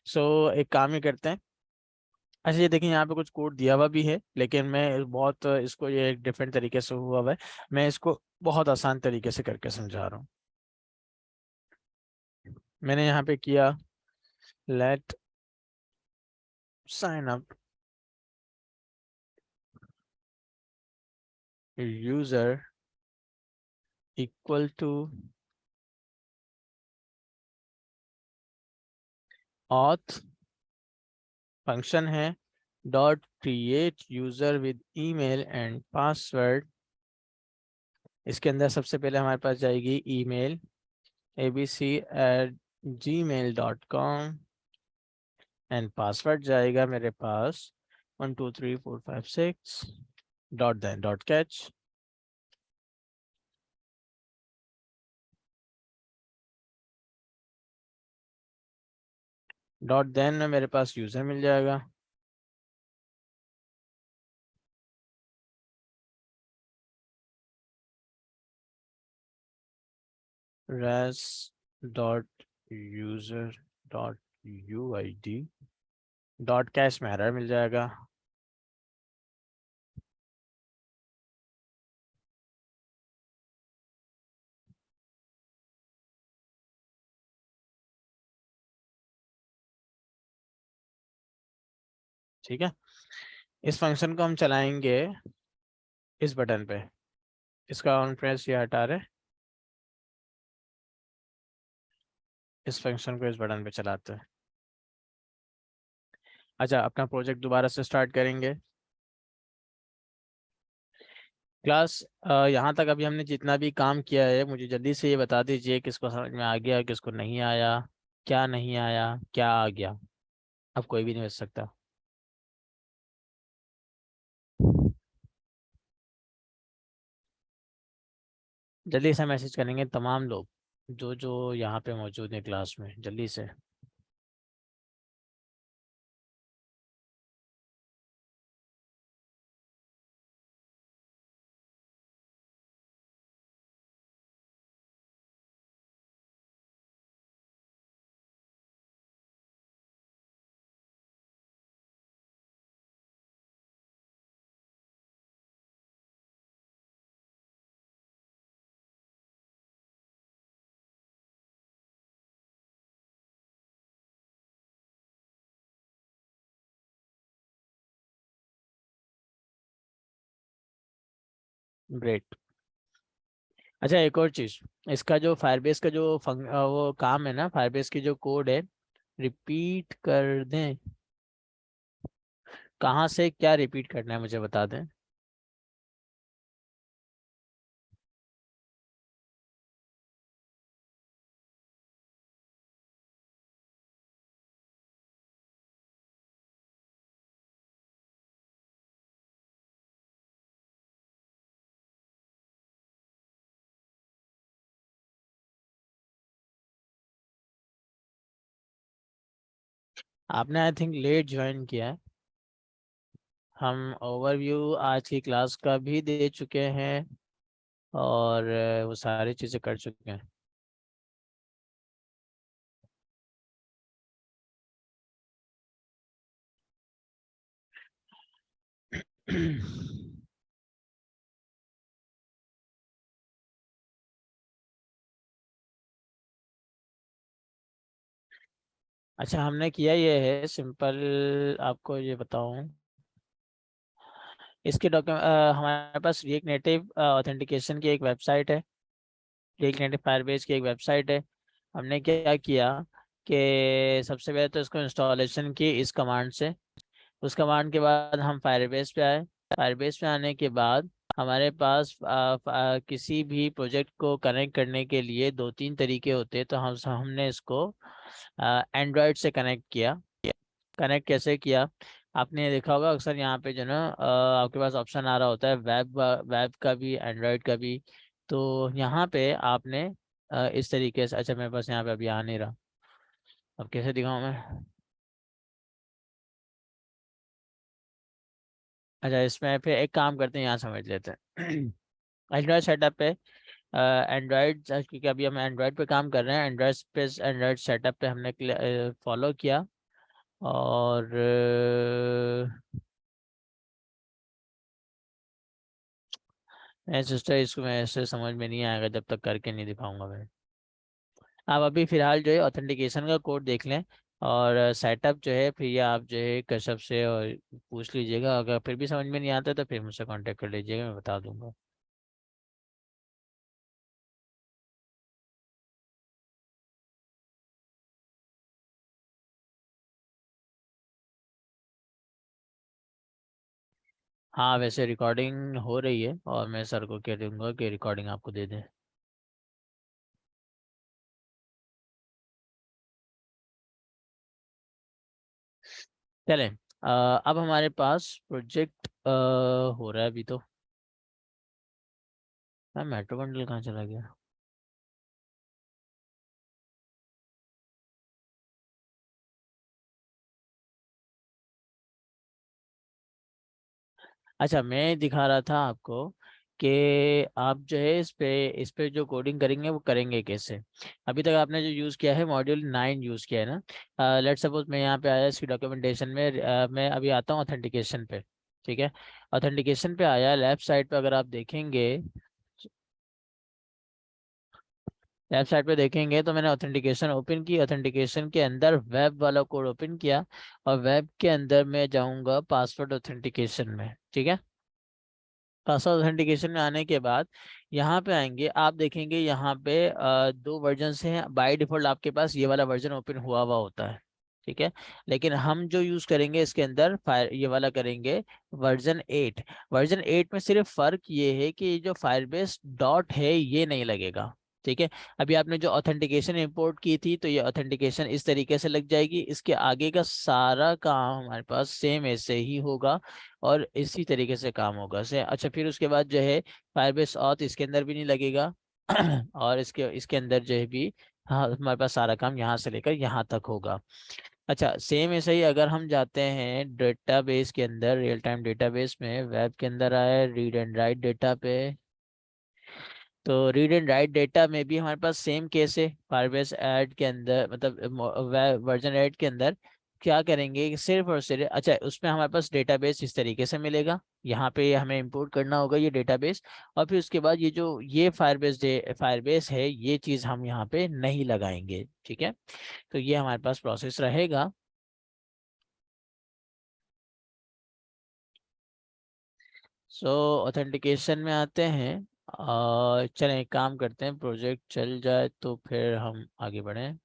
[SPEAKER 2] सो एक काम ही करते हैं। अच्छा, ये देखिए यहाँ पे कुछ कोड दिया हुआ भी है, लेकिन मैं बहुत इसको, ये एक डिफरेंट तरीके से हुआ हुआ है, मैं इसको बहुत आसान तरीके से करके समझा रहा हूँ। मैंने यहाँ पे किया let sign up user equal to auth, function है dot create user with email and password. इसके अंदर सबसे पहले हमारे पास जाएगी ईमेल abc@gmail.com, एंड पासवर्ड जाएगा मेरे पास 123456 dot then dot catch. Dot then में मेरे पास यूज़र मिल जाएगा, res dot user dot uid dot catch में एरर मिल जाएगा। ठीक है, इस फंक्शन को हम चलाएंगे इस बटन पे, इसका ऑन प्रेस ये हटा रहे, इस फंक्शन को इस बटन पे चलाते हैं। अच्छा, अपना प्रोजेक्ट दोबारा से स्टार्ट करेंगे। क्लास, यहाँ तक अभी हमने जितना भी काम किया है, मुझे जल्दी से ये बता दीजिए किसको समझ में आ गया, किसको नहीं आया, क्या नहीं आया, क्या आ गया। अब कोई भी नहीं बच सकता। जल्दी से मैसेज करेंगे तमाम लोग जो जो यहाँ पे मौजूद हैं क्लास में, जल्दी से। ग्रेट। अच्छा, एक और चीज, इसका जो फायरबेस का जो वो काम है ना, फायरबेस की जो कोड है, रिपीट कर दें, कहाँ से क्या रिपीट करना है मुझे बता दें। आपने आई थिंक लेट ज्वाइन किया है। हम ओवरव्यू आज की क्लास का भी दे चुके हैं और वो सारी चीज़ें कर चुके हैं। अच्छा, हमने किया ये है सिंपल, आपको ये बताऊं, इसके डॉक्यूमेंट, हमारे पास रिएक्ट नेटिव ऑथेंटिकेशन की एक वेबसाइट है, रिएक्ट नेटिव फायरबेस की एक वेबसाइट है। हमने क्या किया कि सबसे पहले तो इसको इंस्टॉलेशन की इस कमांड से, उस कमांड के बाद हम फायरबेस पे आए। फायरबेस पे आने के बाद हमारे पास किसी भी प्रोजेक्ट को कनेक्ट करने के लिए दो तीन तरीके होते हैं, तो हमने इसको एंड्रॉयड से कनेक्ट किया। कनेक्ट कैसे किया, आपने देखा होगा अक्सर यहाँ पे जो ना आपके पास ऑप्शन आ रहा होता है वेब, वेब का भी एंड्रॉयड का भी। तो यहाँ पे आपने इस तरीके से, अच्छा मेरे पास यहाँ पे अभी आ नहीं रहा, अब कैसे दिखाऊँ मैं। अच्छा, इसमें फिर एक काम करते हैं, यहाँ समझ लेते हैं। एंड्रॉयड सेटअप पे, एंड्रॉयड, क्योंकि अभी हम एंड्रॉयड पे काम कर रहे हैं, एंड्रॉयड पे, एंड्रॉयड सेटअप पे हमने फॉलो किया। और सिस्टर, इसको मैं ऐसे समझ में नहीं आएगा जब तक करके नहीं दिखाऊंगा मैं। आप अभी फिलहाल जो है ऑथेंटिकेशन का कोड देख लें, और सेटअप जो है फिर ये आप जो है कश्यप से और पूछ लीजिएगा, अगर फिर भी समझ में नहीं आता तो फिर मुझसे कांटेक्ट कर लीजिएगा, मैं बता दूंगा। हाँ, वैसे रिकॉर्डिंग हो रही है और मैं सर को कह दूंगा कि रिकॉर्डिंग आपको दे दें। चलें, अब हमारे पास प्रोजेक्ट हो रहा है अभी तो। मेट्रो बंडल कहाँ चला गया। अच्छा, मैं दिखा रहा था आपको कि आप जो है इस पे जो कोडिंग करेंगे वो करेंगे कैसे। अभी तक आपने जो यूज़ किया है मॉड्यूल 9 यूज़ किया है ना। लेट सपोज मैं यहाँ पे आया इसकी डॉक्यूमेंटेशन में, मैं अभी आता हूँ ऑथेंटिकेशन पे। ठीक है, ऑथेंटिकेशन पे आया, लेफ्ट साइड पे अगर आप देखेंगे, लेफ्ट साइड पे देखेंगे तो मैंने ऑथेंटिकेशन ओपन की, ऑथेंटिकेशन के अंदर वेब वाला कोड ओपन किया, और वेब के अंदर मैं जाऊंगा पासवर्ड ऑथेंटिकेशन में। ठीक है, पासवर्ड ऑथेंटिकेशन में आने के बाद यहाँ पे आएंगे, आप देखेंगे यहाँ पे दो वर्जन हैं बाय डिफॉल्ट, आपके पास ये वाला वर्जन ओपन हुआ हुआ होता है। ठीक है, लेकिन हम जो यूज करेंगे इसके अंदर फायर ये वाला करेंगे, वर्जन 8। वर्जन 8 में सिर्फ फर्क ये है कि ये जो फायरबेस डॉट है ये नहीं लगेगा। ठीक है, अभी आपने जो ऑथेंटिकेशन इंपोर्ट की थी तो ये ऑथेंटिकेशन इस तरीके से लग जाएगी, इसके आगे का सारा काम हमारे पास सेम ऐसे ही होगा और इसी तरीके से काम होगा से। अच्छा, फिर उसके बाद जो है फायरबेस ऑथ इसके अंदर भी नहीं लगेगा। और इसके इसके अंदर जो है भी, हाँ, हमारे पास सारा काम यहाँ से लेकर यहाँ तक होगा। अच्छा, सेम ऐसे ही अगर हम जाते हैं डेटाबेस के अंदर, रियल टाइम डेटाबेस में, वेब के अंदर आए रीड एंड राइट डेटा पे, तो रीड एंड राइट डेटा में भी हमारे पास सेम केस है। फायरबेस ऐड के अंदर, मतलब वर्जन 8 के अंदर क्या करेंगे कि सिर्फ और सिर्फ, अच्छा उसमें हमारे पास डेटाबेस इस तरीके से मिलेगा, यहाँ पे हमें इंपोर्ट करना होगा ये डेटाबेस, और फिर उसके बाद ये जो ये फायरबेस है ये चीज़ हम यहाँ पे नहीं लगाएंगे। ठीक है, तो ये हमारे पास प्रोसेस रहेगा। सो ऑथेंटिकेशन में आते हैं और चलें एक काम करते हैं, प्रोजेक्ट चल जाए तो फिर हम आगे बढ़ें।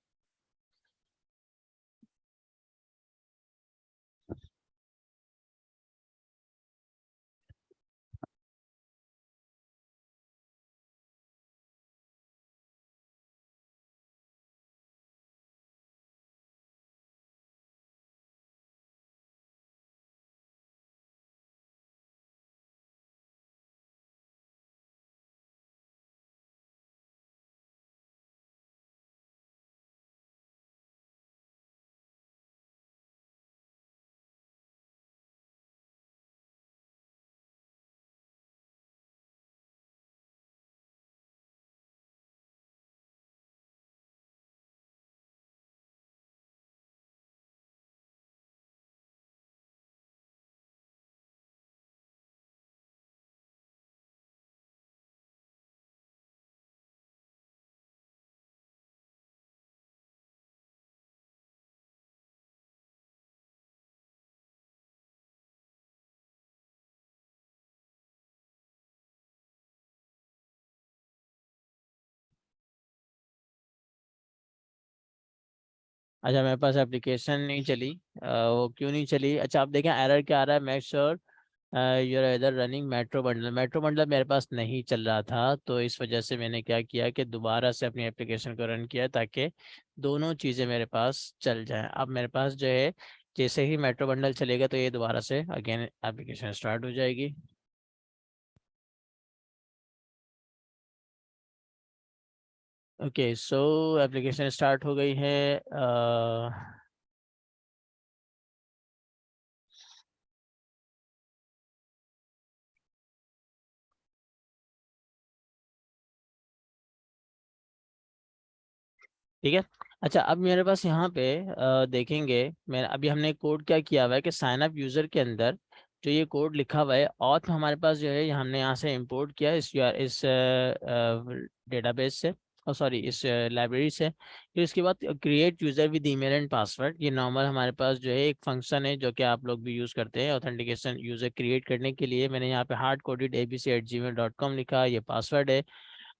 [SPEAKER 2] अच्छा मेरे पास एप्लीकेशन नहीं चली, वो क्यों नहीं चली? अच्छा आप देखें एरर क्या आ रहा है, मेक श्योर यूर इधर रनिंग मेट्रो बंडल मेरे पास नहीं चल रहा था, तो इस वजह से मैंने क्या किया कि दोबारा से अपनी एप्लीकेशन को रन किया ताकि दोनों चीज़ें मेरे पास चल जाएं। अब मेरे पास जो है जैसे ही मेट्रो बंडल चलेगा तो ये दोबारा से अगेन एप्लीकेशन स्टार्ट हो जाएगी। ओके सो एप्लीकेशन स्टार्ट हो गई है। ठीक है। अच्छा अब मेरे पास यहाँ पे देखेंगे, मैं अभी हमने कोड क्या किया हुआ है कि साइन अप यूज़र के अंदर जो ये कोड लिखा हुआ है ऑथ हमारे पास जो है हमने यहाँ से इंपोर्ट किया इस डेटाबेस से, और सॉरी इस लाइब्रेरी से। फिर उसके बाद create user with email and password, ये नॉर्मल हमारे पास जो है एक फंक्शन है जो कि आप लोग भी यूज़ करते हैं ऑथेंटिकेशन यूज़र क्रिएट करने के लिए। मैंने यहाँ पे हार्ड कोडेड abc@gmail.com लिखा, ये पासवर्ड है।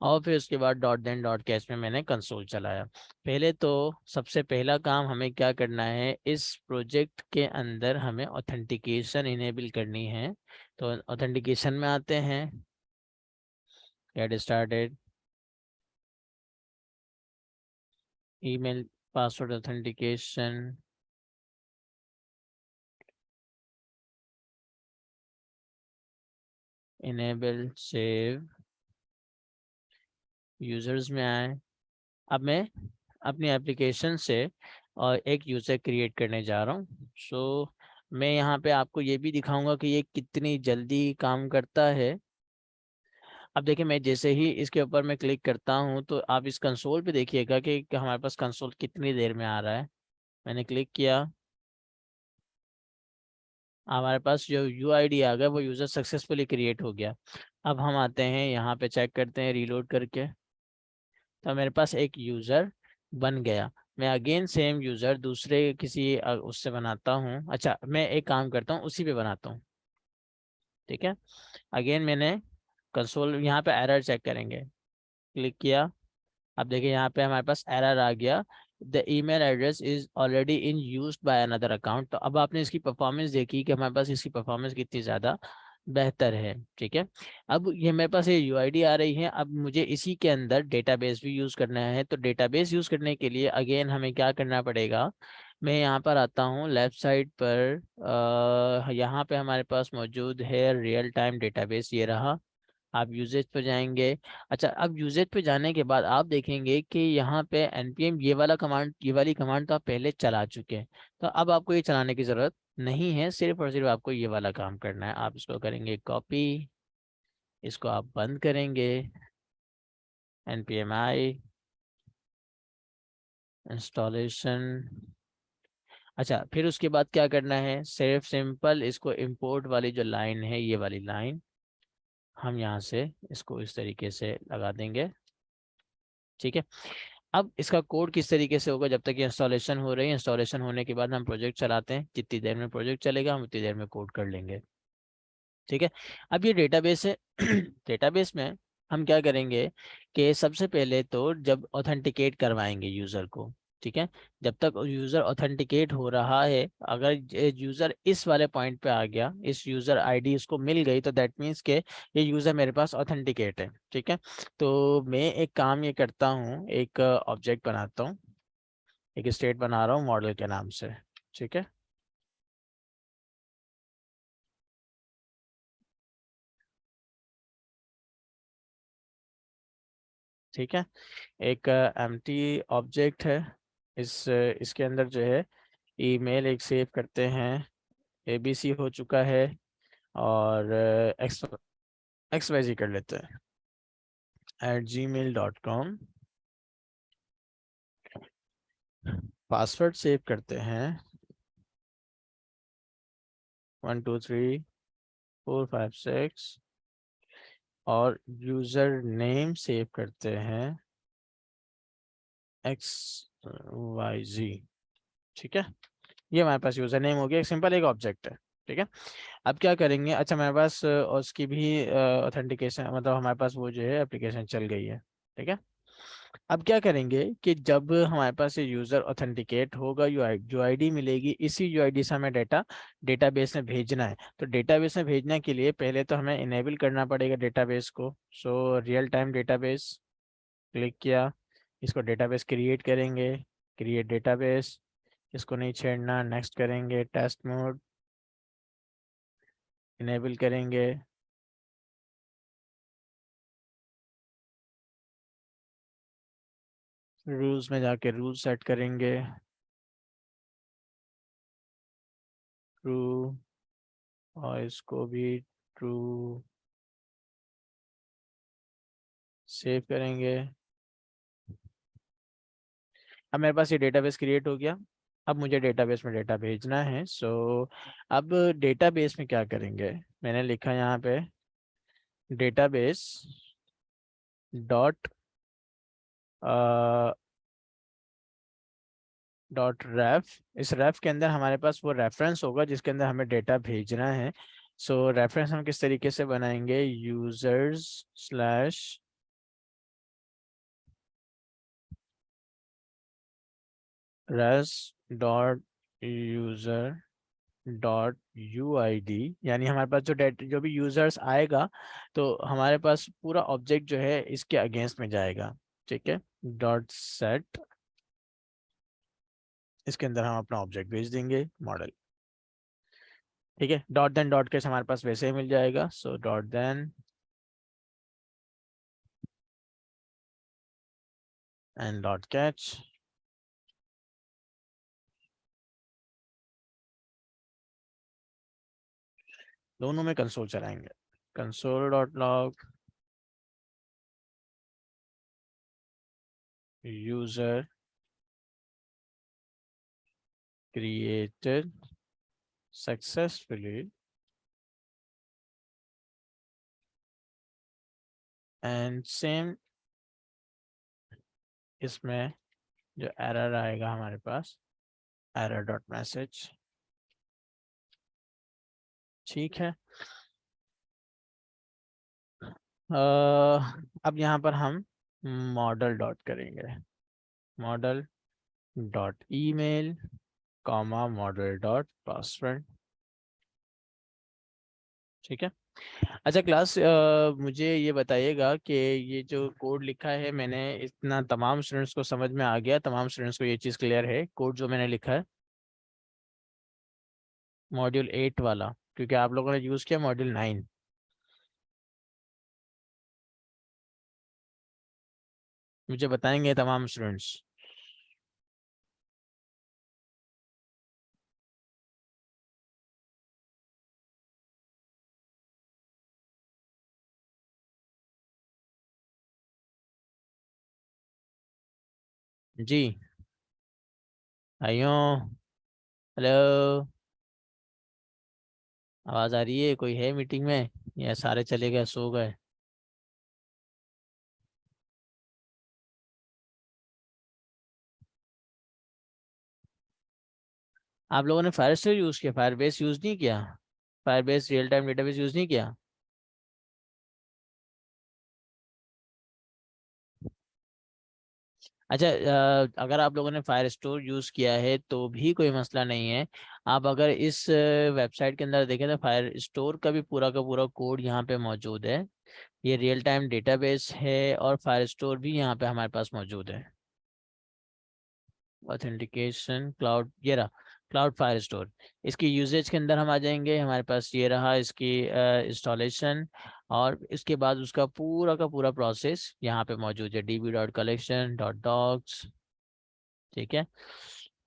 [SPEAKER 2] और फिर उसके बाद डॉट देन डॉट कैश में मैंने कंसोल चलाया। पहले तो सबसे पहला काम हमें क्या करना है, इस प्रोजेक्ट के अंदर हमें ऑथेंटिकेशन इनेबल करनी है। तो ऑथेंटिकेशन में आते हैं, get started, email password authentication, enable save, users में आए। अब मैं अपनी एप्लीकेशन से और एक यूज़र क्रिएट करने जा रहा हूँ। सो मैं यहाँ पे आपको ये भी दिखाऊंगा कि ये कितनी जल्दी काम करता है। अब देखिए मैं जैसे ही इसके ऊपर मैं क्लिक करता हूँ तो आप इस कंसोल पे देखिएगा कि हमारे पास कंसोल कितनी देर में आ रहा है। मैंने क्लिक किया, हमारे पास जो यूआईडी आ गया वो यूज़र सक्सेसफुली क्रिएट हो गया। अब हम आते हैं यहाँ पे चेक करते हैं रीलोड करके, तो मेरे पास एक यूज़र बन गया। मैं अगेन सेम यूज़र दूसरे किसी उससे बनाता हूँ। अच्छा मैं एक काम करता हूँ उसी पे बनाता हूँ। ठीक है, अगेन मैंने कंसोल यहाँ पे एरर चेक करेंगे, क्लिक किया। अब देखिए यहाँ पे हमारे पास एरर आ गया, the email address is already in used by another account. तो अब आपने इसकी परफॉर्मेंस देखी कि हमारे पास इसकी परफॉर्मेंस कितनी ज़्यादा बेहतर है। ठीक है, अब ये मेरे पास ये यूआईडी आ रही है। अब मुझे इसी के अंदर डेटाबेस भी यूज़ करना है, तो डेटाबेस यूज़ करने के लिए अगेन हमें क्या करना पड़ेगा, मैं यहाँ पर आता हूँ लेफ्ट साइड पर, यहाँ पे हमारे पास मौजूद है रियल टाइम डेटाबेस, ये रहा। आप यूजेज पे जाएंगे। अच्छा अब यूजेज पे जाने के बाद आप देखेंगे कि यहाँ पे npm ये वाला कमांड, ये वाली कमांड तो आप पहले चला चुके हैं, तो अब आपको ये चलाने की ज़रूरत नहीं है, सिर्फ और सिर्फ आपको ये वाला काम करना है। आप इसको करेंगे कॉपी, इसको आप बंद करेंगे, npm i इंस्टॉलेशन। अच्छा फिर उसके बाद क्या करना है, सिर्फ सिंपल इसको इंपोर्ट वाली जो लाइन है ये वाली लाइन हम यहाँ से इसको इस तरीके से लगा देंगे। ठीक है, अब इसका कोड किस तरीके से होगा, जब तक ये इंस्टॉलेशन हो रही है, इंस्टॉलेशन होने के बाद हम प्रोजेक्ट चलाते हैं, जितनी देर में प्रोजेक्ट चलेगा हम उतनी देर में कोड कर लेंगे। ठीक है। अब ये डेटाबेस है। डेटाबेस में हम क्या करेंगे कि सबसे पहले तो जब ऑथेंटिकेट करवाएंगे यूज़र को, ठीक है, जब तक यूज़र ऑथेंटिकेट हो रहा है, अगर यूज़र इस वाले पॉइंट पे आ गया, इस यूज़र आईडी इसको मिल गई, तो दैट मीन्स के ये यूज़र मेरे पास ऑथेंटिकेट है। ठीक है, तो मैं एक काम ये करता हूँ, एक ऑब्जेक्ट बनाता हूँ, एक स्टेट बना रहा हूँ मॉडल के नाम से। ठीक है, ठीक है, एक एम्प्टी ऑब्जेक्ट है। इसके अंदर जो है ईमेल एक सेव करते हैं, एबीसी हो चुका है, और एक्स एक्स वाई जी कर लेते हैं @gmail.com। पासवर्ड सेव करते हैं 123456, और यूज़र नेम सेव करते हैं XYZ। ठीक है, ये हमारे पास यूज़र नेम हो गया, एक सिंपल एक ऑब्जेक्ट है। ठीक है, अब क्या करेंगे, अच्छा हमारे पास उसकी भी ऑथेंटिकेशन, मतलब हमारे पास वो जो है एप्लीकेशन चल गई है। ठीक है, अब क्या करेंगे कि जब हमारे पास ये यूज़र ऑथेंटिकेट होगा, जो आईडी मिलेगी, इसी जो आईडी से हमें डेटा डेटाबेस में भेजना है। तो डेटाबेस में भेजने के लिए पहले तो हमें इनेबल करना पड़ेगा डेटाबेस को। So real time database click किया, इसको डेटाबेस क्रिएट करेंगे, क्रिएट डेटाबेस, इसको नहीं छेड़ना, नेक्स्ट करेंगे, टेस्ट मोड इनेबल करेंगे, रूल्स में जाके रूल सेट करेंगे, ट्रू, और इसको भी ट्रू सेव करेंगे। अब मेरे पास ये डेटाबेस क्रिएट हो गया। अब मुझे डेटाबेस में डेटा भेजना है। सो अब डेटाबेस में क्या करेंगे, मैंने लिखा यहाँ पे डेटाबेस डॉट डॉट रेफ। इस रेफ के अंदर हमारे पास वो रेफरेंस होगा जिसके अंदर हमें डेटा भेजना है। सो रेफरेंस हम किस तरीके से बनाएंगे, users slash res dot user dot U I D, यानी हमारे पास जो भी यूजर्स आएगा, तो हमारे पास पूरा ऑब्जेक्ट जो है इसके अगेंस्ट में जाएगा। ठीक है, डॉट सेट, इसके अंदर हम अपना ऑब्जेक्ट भेज देंगे मॉडल। ठीक है, डॉट देन डॉट कैच हमारे पास वैसे ही मिल जाएगा। So dot then and dot catch, दोनों में कंसोल चलाएंगे, console dot log user created successfully and same, इसमें जो एरर आएगा हमारे पास, एरर डॉट मैसेज। ठीक है, अब यहाँ पर हम मॉडल डॉट करेंगे, model dot email comma model dot password. ठीक है, अच्छा क्लास, मुझे ये बताइएगा कि ये जो कोड लिखा है मैंने, इतना तमाम स्टूडेंट्स को समझ में आ गया, तमाम स्टूडेंट्स को ये चीज़ क्लियर है, कोड जो मैंने लिखा है मॉड्यूल 8 वाला, क्योंकि आप लोगों ने यूज़ किया मॉड्यूल 9। मुझे बताएंगे तमाम स्टूडेंट्स। जी, आइयो, हेलो, आवाज़ आ रही है, कोई है मीटिंग में या सारे चले गए, सो गए? आप लोगों ने फायर स्टेज यूज़ किया, फायर बेस यूज़ नहीं किया? Firebase real time database use नहीं किया? अच्छा, अगर आप लोगों ने फायर स्टोर यूज़ किया है तो भी कोई मसला नहीं है। आप अगर इस वेबसाइट के अंदर देखें तो फायर स्टोर का पूरा कोड यहाँ पे मौजूद है। ये रियल टाइम डेटाबेस है और फायर स्टोर भी यहाँ पे हमारे पास मौजूद है। ऑथेंटिकेशन क्लाउड, ये रहा क्लाउड फायर स्टोर। इसकी यूजेज के अंदर हम आ जाएंगे, हमारे पास ये रहा इसकी इंस्टॉलेशन, और इसके बाद उसका पूरा का पूरा प्रोसेस यहाँ पे मौजूद है, db.collection.docs। ठीक है,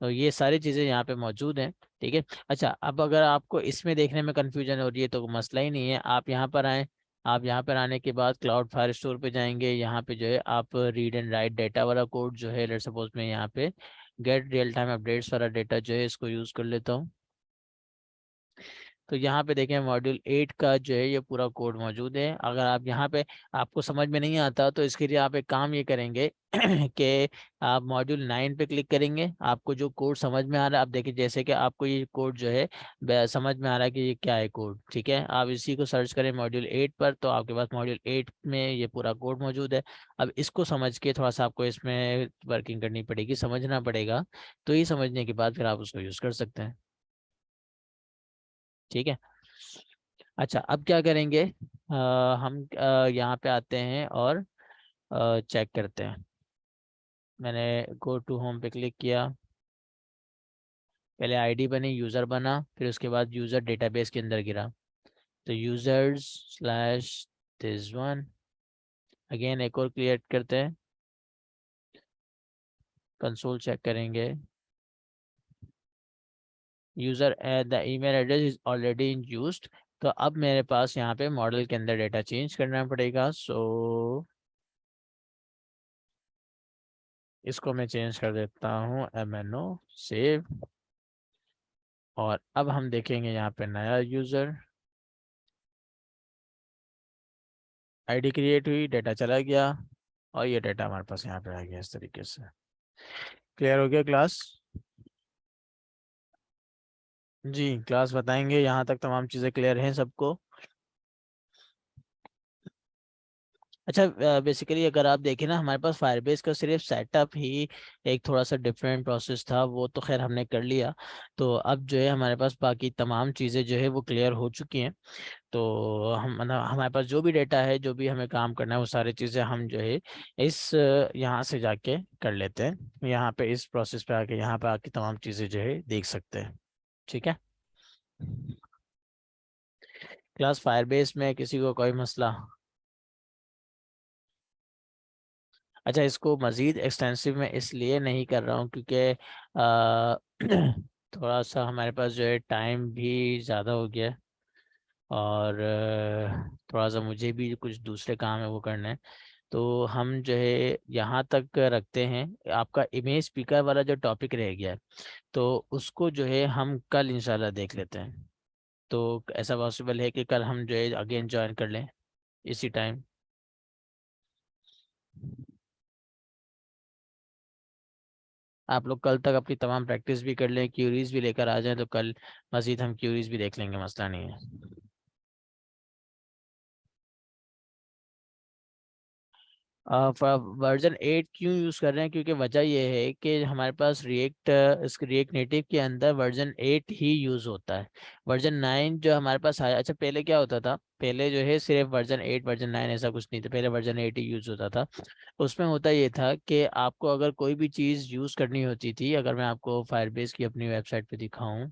[SPEAKER 2] तो ये सारी चीज़ें यहाँ पे मौजूद हैं। ठीक है, अच्छा, अब अगर आपको इसमें देखने में कन्फ्यूजन हो रही है तो मसला ही नहीं है, आप यहाँ पर आएँ। आप यहाँ पर आने के बाद क्लाउड फायर स्टोर पे जाएंगे, यहाँ पे जो है आप रीड एंड राइट डेटा वाला कोड जो है, लेट्स सपोज मैं यहाँ पे गेट रियल टाइम अपडेट्स वाला डेटा जो है इसको यूज़ कर लेता हूँ। तो यहाँ पे देखें मॉड्यूल 8 का जो है ये पूरा कोड मौजूद है। अगर आप यहाँ पे आपको समझ में नहीं आता तो इसके लिए आप एक काम ये करेंगे कि आप मॉड्यूल 9 पे क्लिक करेंगे, आपको जो कोड समझ में आ रहा है, आप देखिए जैसे कि आपको ये कोड जो है समझ में आ रहा है कि ये क्या है कोड। ठीक है, आप इसी को सर्च करें मॉड्यूल 8 पर, तो आपके पास मॉड्यूल 8 में ये पूरा कोड मौजूद है। अब इसको समझ के थोड़ा सा आपको इसमें वर्किंग करनी पड़ेगी, समझना पड़ेगा, तो ये समझने के बाद फिर आप उसको यूज़ कर सकते हैं। ठीक है, अच्छा, अब क्या करेंगे, हम यहाँ पे आते हैं और चेक करते हैं। मैंने गो टू होम पे क्लिक किया, पहले आईडी बनी, यूज़र बना, फिर उसके बाद यूज़र डेटाबेस के अंदर गिरा, तो users slash this one, again एक और क्रिएट करते हैं, कंसोल चेक करेंगे, user the email address is already in used. तो अब मेरे पास यहाँ पे मॉडल के अंदर डेटा चेंज करना पड़ेगा, सो इसको मैं चेंज कर देता हूँ MNO सेव, और अब हम देखेंगे यहाँ पे नया यूज़र, आईडी क्रिएट हुई, डेटा चला गया, और ये डेटा हमारे पास यहाँ पे आ गया इस तरीके से। क्लियर हो गया क्लास? जी, क्लास बताएंगे, यहाँ तक तमाम चीज़ें क्लियर हैं सबको? अच्छा, बेसिकली अगर आप देखें ना, हमारे पास फायरबेस का सिर्फ सेटअप ही एक थोड़ा सा डिफरेंट प्रोसेस था, वो तो खैर हमने कर लिया। तो अब जो है हमारे पास बाकी तमाम चीज़ें जो है वो क्लियर हो चुकी हैं। तो हम मतलब हमारे पास जो भी डेटा है, जो भी हमें काम करना है, वो सारी चीज़ें हम जो है इस यहाँ से जाके कर लेते हैं, यहाँ पे इस प्रोसेस पे आके यहाँ पे आके तमाम चीज़ें जो है देख सकते हैं। ठीक है, क्लास फायरबेस में किसी को कोई मसला? अच्छा, इसको मज़ीद एक्सटेंसिव में इसलिए नहीं कर रहा हूँ क्योंकि थोड़ा सा हमारे पास जो है टाइम भी ज़्यादा हो गया है, और थोड़ा सा मुझे भी कुछ दूसरे काम है वो करने हैं। तो हम जो है यहाँ तक रखते हैं, आपका इमेज स्पीकर वाला जो टॉपिक रह गया है, तो उसको जो है हम कल इंशाल्लाह देख लेते हैं। तो ऐसा पॉसिबल है कि कल हम जो है अगेन ज्वाइन कर लें इसी टाइम? आप लोग कल तक अपनी तमाम प्रैक्टिस भी कर लें, क्यूरीज भी लेकर आ जाएं, तो कल मज़ीद हम क्यूरीज भी देख लेंगे, मसला नहीं है। वर्जन 8 क्यों यूज़ कर रहे हैं, क्योंकि वजह यह है कि हमारे पास इस रिएक्ट नेटिव के अंदर वर्जन 8 ही यूज़ होता है। वर्जन 9 जो हमारे पास आया, अच्छा पहले क्या होता था, पहले जो है सिर्फ वर्जन 8 वर्जन 9 ऐसा कुछ नहीं था, पहले वर्जन 8 ही यूज़ होता था। उसमें होता ये था कि आपको अगर कोई भी चीज़ यूज़ करनी होती थी, अगर मैं आपको फायरबेस की अपनी वेबसाइट पे दिखाऊं,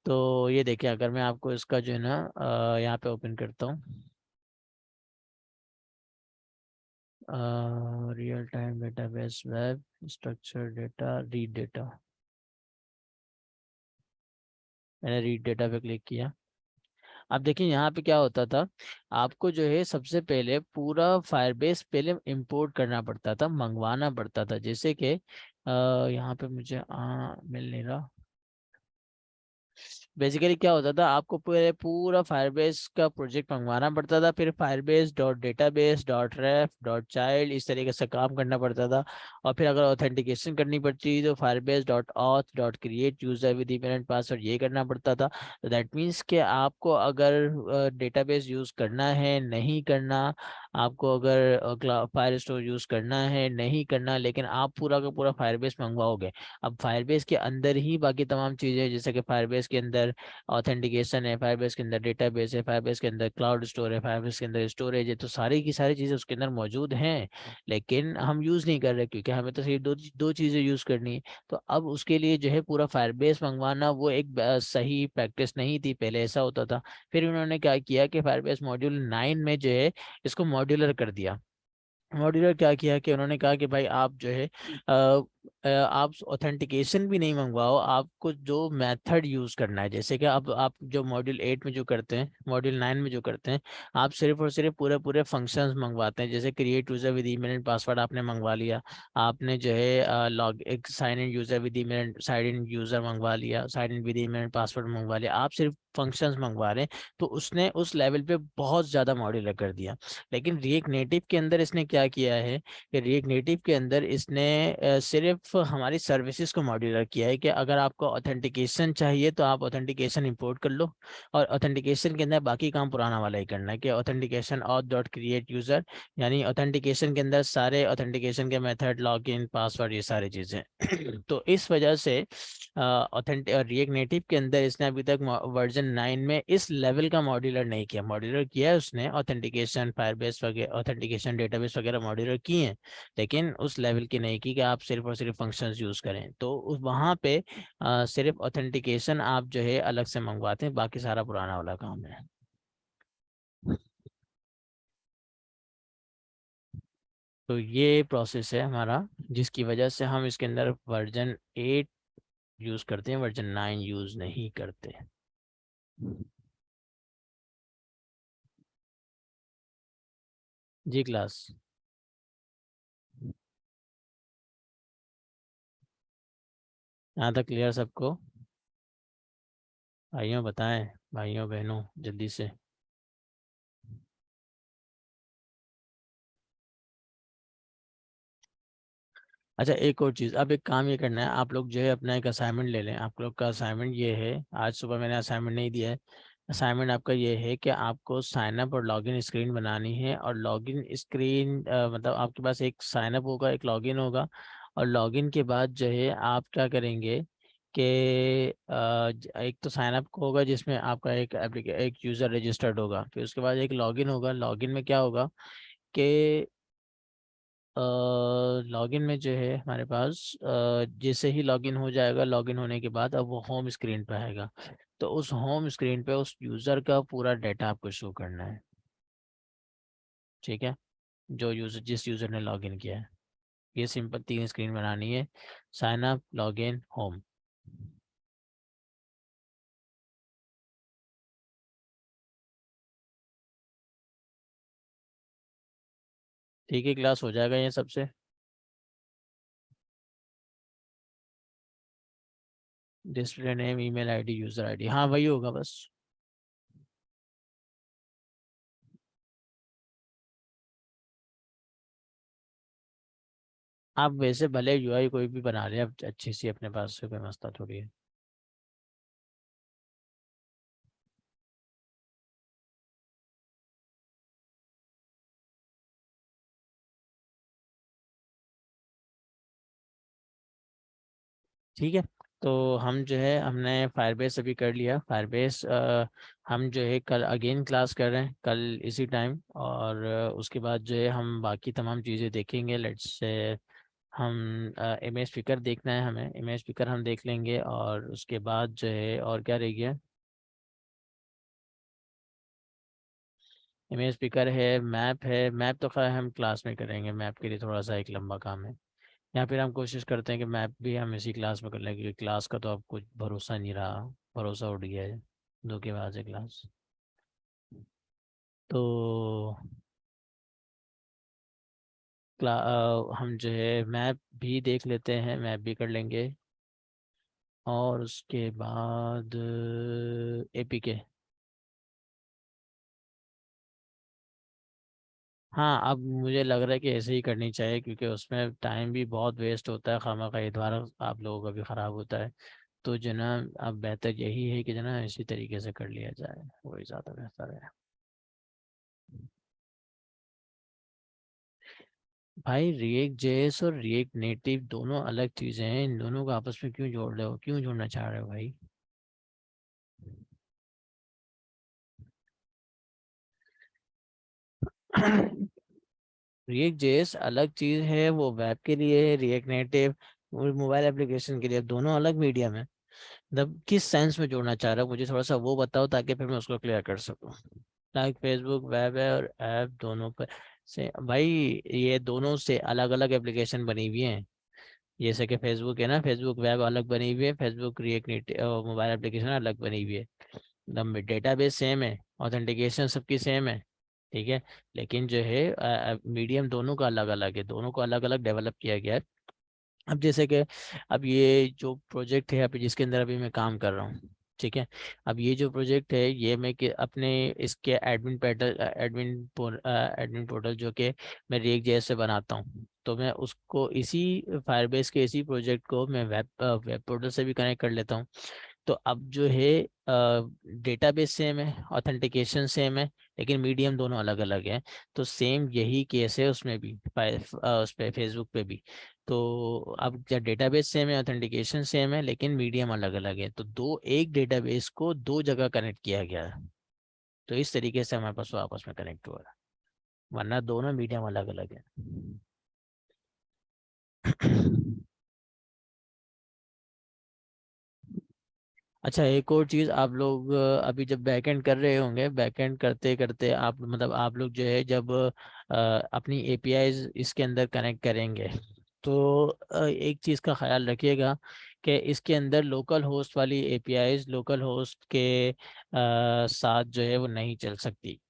[SPEAKER 2] तो ये देखिए, अगर मैं आपको इसका जो है ना यहाँ पे ओपन करता हूँ, real time database web structure data read data, मैंने रीड डेटा पे क्लिक किया। अब देखिए यहाँ पे क्या होता था, आपको जो है सबसे पहले पूरा फायरबेस पहले इंपोर्ट करना पड़ता था, मंगवाना पड़ता था, जैसे कि यहाँ पे मुझे मिल नहीं रहा, बेसिकली क्या होता था, आपको पूरे पूरा फायरबेस का प्रोजेक्ट मंगवाना पड़ता था, फिर फायरबेस डॉट डेटाबेस डॉट रेफ डॉट चाइल्ड इस तरीके से काम करना पड़ता था। और फिर अगर ऑथेंटिकेशन करनी पड़ती तो Firebase dot auth dot create user with email and password ये करना पड़ता था। तो दैट मीन्स कि आपको अगर डेटाबेस यूज करना है, नहीं करना, आपको अगर फायर स्टोर यूज करना है, नहीं करना, लेकिन आप पूरा का पूरा फायरबेस मंगवाओगे। अब फायरबेस के अंदर ही बाकी तमाम चीज़ें, जैसे कि फायरबेस के अंदर ऑथेंटिकेशन है, फायरबेस के अंदर डेटाबेस है, फायरबेस के अंदर क्लाउड स्टोर है, फायरबेस के अंदर स्टोरेज है, तो सारी की सारी चीज़ें उसके अंदर मौजूद हैं, लेकिन हम यूज़ नहीं कर रहे क्योंकि हमें तो सिर्फ दो दो चीज़ें यूज़ करनी है। तो अब उसके लिए जो है पूरा फायरबेस मंगवाना वो एक सही प्रैक्टिस नहीं थी, पहले ऐसा होता था। फिर उन्होंने क्या किया कि फायरबेस मॉड्यूल 9 में जो है इसको मॉड्यूलर कर दिया। मॉड्यूलर क्या किया कि उन्होंने कहा कि भाई आप जो है आप ऑथेंटिकेशन भी नहीं मंगवाओ, आपको जो मेथड यूज करना है, जैसे कि अब आप जो मॉड्यूल 8 में जो करते हैं, मॉड्यूल 9 में जो करते हैं, आप सिर्फ और सिर्फ पूरे पूरे फंक्शंस मंगवाते हैं। जैसे create user with email and password आपने मंगवा लिया, आपने जो है लॉग एक sign in user with email sign in user मंगवा लिया, sign in with email and password मंगवा लिया, आप सिर्फ फंक्शंस मंगवा रहे हैं। तो उसने उस लेवल पे बहुत ज्यादा मॉड्यूलर कर दिया। लेकिन रिएक्ट नेटिव के अंदर इसने क्या किया है कि रिएक्ट नेटिव के अंदर इसने सिर्फ हमारी सर्विसेज को मॉड्यूलर किया है कि अगर आपको ऑथेंटिकेशन चाहिए तो आप ऑथेंटिकेशन इंपोर्ट कर लो, और ऑथेंटिकेशन के अंदर बाकी काम पुराना वाला ही करना है कि authentication auth dot create user, यानी ऑथेंटिकेशन के अंदर सारे ऑथेंटिकेशन के मेथड, लॉगिन, पासवर्ड, ये सारी चीजें। तो इस वजह से ऑथेंटिक रिएक्ट नेटिव के अंदर इसने अभी तक वर्जन 9 में इस लेवल का मॉड्यूलर नहीं किया। मॉड्यूलर किया है उसने ऑथेंटिकेशन, फायरबेस वगैरह, ऑथेंटिकेशन डेटाबेस वगैरह मॉड्यूलर किए हैं, लेकिन उस लेवल की नहीं की कि आप सिर्फ और सिर्फ फंक्शंस यूज करें। तो वहाँ पे सिर्फ ऑथेंटिकेशन आप जो है अलग से मंगवाते हैं, बाकी सारा पुराना वाला काम है। तो ये प्रोसेस है हमारा, जिसकी वजह से हम इसके अंदर वर्जन 8 यूज करते हैं, वर्जन 9 यूज नहीं करते। जी क्लास। यहाँ तक क्लियर सबको? भाइयों बताएं, भाइयों बहनों जल्दी से। अच्छा एक और चीज़, अब एक काम ये करना है, आप लोग जो है अपना एक असाइनमेंट ले लें। आप लोग का असाइनमेंट ये है, आज सुबह मैंने असाइनमेंट नहीं दिया है। असाइनमेंट आपका ये है कि आपको साइन अप और लॉगिन स्क्रीन बनानी है, और लॉगिन स्क्रीन मतलब आपके पास एक साइन अप होगा, एक लॉगिन होगा, और लॉगिन के बाद जो है आप क्या करेंगे कि एक तो साइन अप होगा जिसमें आपका एक यूज़र रजिस्टर्ड होगा, फिर उसके बाद एक लॉगिन होगा। लॉगिन में क्या होगा कि लॉगिन में जो है हमारे पास जैसे ही लॉगिन हो जाएगा, लॉगिन होने के बाद अब वो होम स्क्रीन पे आएगा। तो उस होम स्क्रीन पे उस यूज़र का पूरा डाटा आपको शो करना है, ठीक है, जो यूज़र जिस यूज़र ने लॉगिन किया है। ये सिंपल 3 स्क्रीन बनानी है, साइन अप, लॉगिन, होम। ठीक है, क्लास हो जाएगा ये सबसे। Display name, email ID, user ID, हाँ वही होगा बस। आप वैसे भले यूआई कोई भी बना रहे हैं, अब अच्छी सी अपने पास से कोई मसला थोड़ी है। ठीक है, तो हम जो है हमने फायरबेस अभी कर लिया। फायरबेस हम जो है कल अगेन क्लास कर रहे हैं, कल इसी टाइम, और उसके बाद जो है हम बाकी तमाम चीज़ें देखेंगे। लेट्स से हम इमेज पिकर देखना है, हमें इमेज पिकर हम देख लेंगे, और उसके बाद जो है और क्या रह गया, इमेज पिकर है, मैप है। मैप तो खैर हम क्लास में करेंगे, मैप के लिए थोड़ा सा एक लंबा काम है। या फिर हम कोशिश करते हैं कि मैप भी हम इसी क्लास में कर लें, क्योंकि क्लास का तो अब कुछ भरोसा नहीं रहा, भरोसा उठ गया है, धोखेबाज है क्लास। तो हम जो है मैप भी देख लेते हैं, मैप भी कर लेंगे। और उसके बाद एपीके। हाँ, अब मुझे लग रहा है कि ऐसे ही करनी चाहिए, क्योंकि उसमें टाइम भी बहुत वेस्ट होता है, खामखा इतवार आप लोगों का भी ख़राब होता है। तो जो ना, अब बेहतर यही है कि जो ना इसी तरीके से कर लिया जाए, वही ज़्यादा बेहतर है। भाई, रिएक्ट जेएस और रिएक्ट नेटिव दोनों अलग चीज़ें हैं, इन दोनों को आपस में क्यों जोड़ रहे हो, क्यों जोड़ना चाह रहे हो भाई? रिएक्ट जेएस अलग चीज़ है, वो वेब के लिए है। रिएक्ट नेटिव वो मोबाइल एप्लीकेशन के लिए, दोनों अलग मीडियम है। मतलब किस सेंस में जोड़ना चाह रहे हो, मुझे थोड़ा सा वो बताओ, ताकि फिर मैं उसको क्लियर कर सकूँ। लाइक फेसबुक वेब है और ऐप दोनों पर से भाई, ये दोनों से अलग अलग एप्लीकेशन बनी हुई हैं। जैसे कि फेसबुक है ना, फेसबुक वेब अलग बनी हुई है, Facebook react native mobile application अलग बनी हुई है। मतलब डेटाबेस सेम है, ऑथेंटिकेशन सबकी सेम है, ठीक है। लेकिन जो है मीडियम दोनों का अलग अलग है, दोनों को अलग अलग डेवलप किया गया है। अब जैसे कि अब ये जो प्रोजेक्ट है अभी जिसके अंदर अभी मैं काम कर रहा हूँ, ठीक है। अब ये जो प्रोजेक्ट है ये मैं कि अपने इसके एडमिन पोर्टल जो कि मैं रिएक्ट जेएस से बनाता हूँ, तो मैं उसको इसी फायरबेस के इसी प्रोजेक्ट को मैं वेब पोर्टल से भी कनेक्ट कर लेता हूँ। तो अब जो है डेटाबेस सेम है, ऑथेंटिकेशन सेम है, लेकिन मीडियम दोनों अलग अलग है। तो सेम यही केस है उसमें भी, उस पे फेसबुक पे भी। तो अब क्या, डेटाबेस सेम है, ऑथेंटिकेशन सेम है, लेकिन मीडियम अलग अलग है, तो दो एक डेटाबेस को दो जगह कनेक्ट किया गया है। तो इस तरीके से हमारे पास वो आपस में कनेक्ट हुआ है, वरना दोनों मीडियम अलग अलग है। अच्छा, एक और चीज़, आप लोग अभी जब बैकएंड कर रहे होंगे, बैकएंड करते करते आप मतलब आप लोग जो है जब अपनी एपीआईज इसके अंदर कनेक्ट करेंगे, तो एक चीज़ का ख्याल रखिएगा कि इसके अंदर लोकल होस्ट वाली एपीआईज लोकल होस्ट के साथ जो है वो नहीं चल सकती।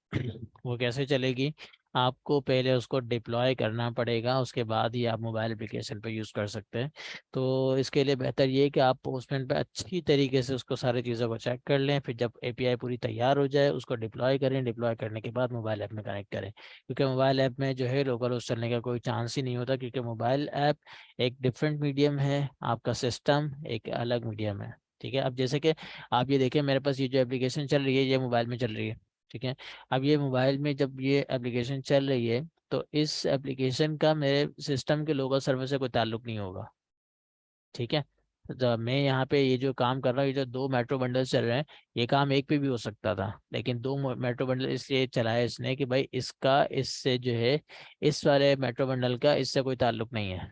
[SPEAKER 2] वो कैसे चलेगी? आपको पहले उसको डिप्लॉय करना पड़ेगा, उसके बाद ही आप मोबाइल एप्लीकेशन पे यूज़ कर सकते हैं। तो इसके लिए बेहतर ये है कि आप पोस्टमेंट पे अच्छी तरीके से उसको सारी चीज़ों को चेक कर लें, फिर जब एपीआई पूरी तैयार हो जाए उसको डिप्लॉय करें, डिप्लॉय करने के बाद मोबाइल ऐप में कनेक्ट करें। क्योंकि मोबाइल ऐप में जो है लोकल होस्ट चलने का कोई चांस ही नहीं होता, क्योंकि मोबाइल ऐप एक डिफरेंट मीडियम है, आपका सिस्टम एक अलग मीडियम है, ठीक है। अब जैसे कि आप ये देखें, मेरे पास ये जो एप्लीकेशन चल रही है ये मोबाइल में चल रही है, ठीक है। अब ये मोबाइल में जब ये एप्लीकेशन चल रही है, तो इस एप्लीकेशन का मेरे सिस्टम के लोकल सर्वर से कोई ताल्लुक नहीं होगा, ठीक है। तो मैं यहाँ पे ये जो काम कर रहा हूँ, ये जो दो मेट्रो बंडल चल रहे हैं, ये काम एक पे भी हो सकता था, लेकिन दो मेट्रो बंडल इसलिए चलाया इसने कि भाई इसका इससे जो है इस वाले मेट्रो बंडल का इससे कोई ताल्लुक नहीं है,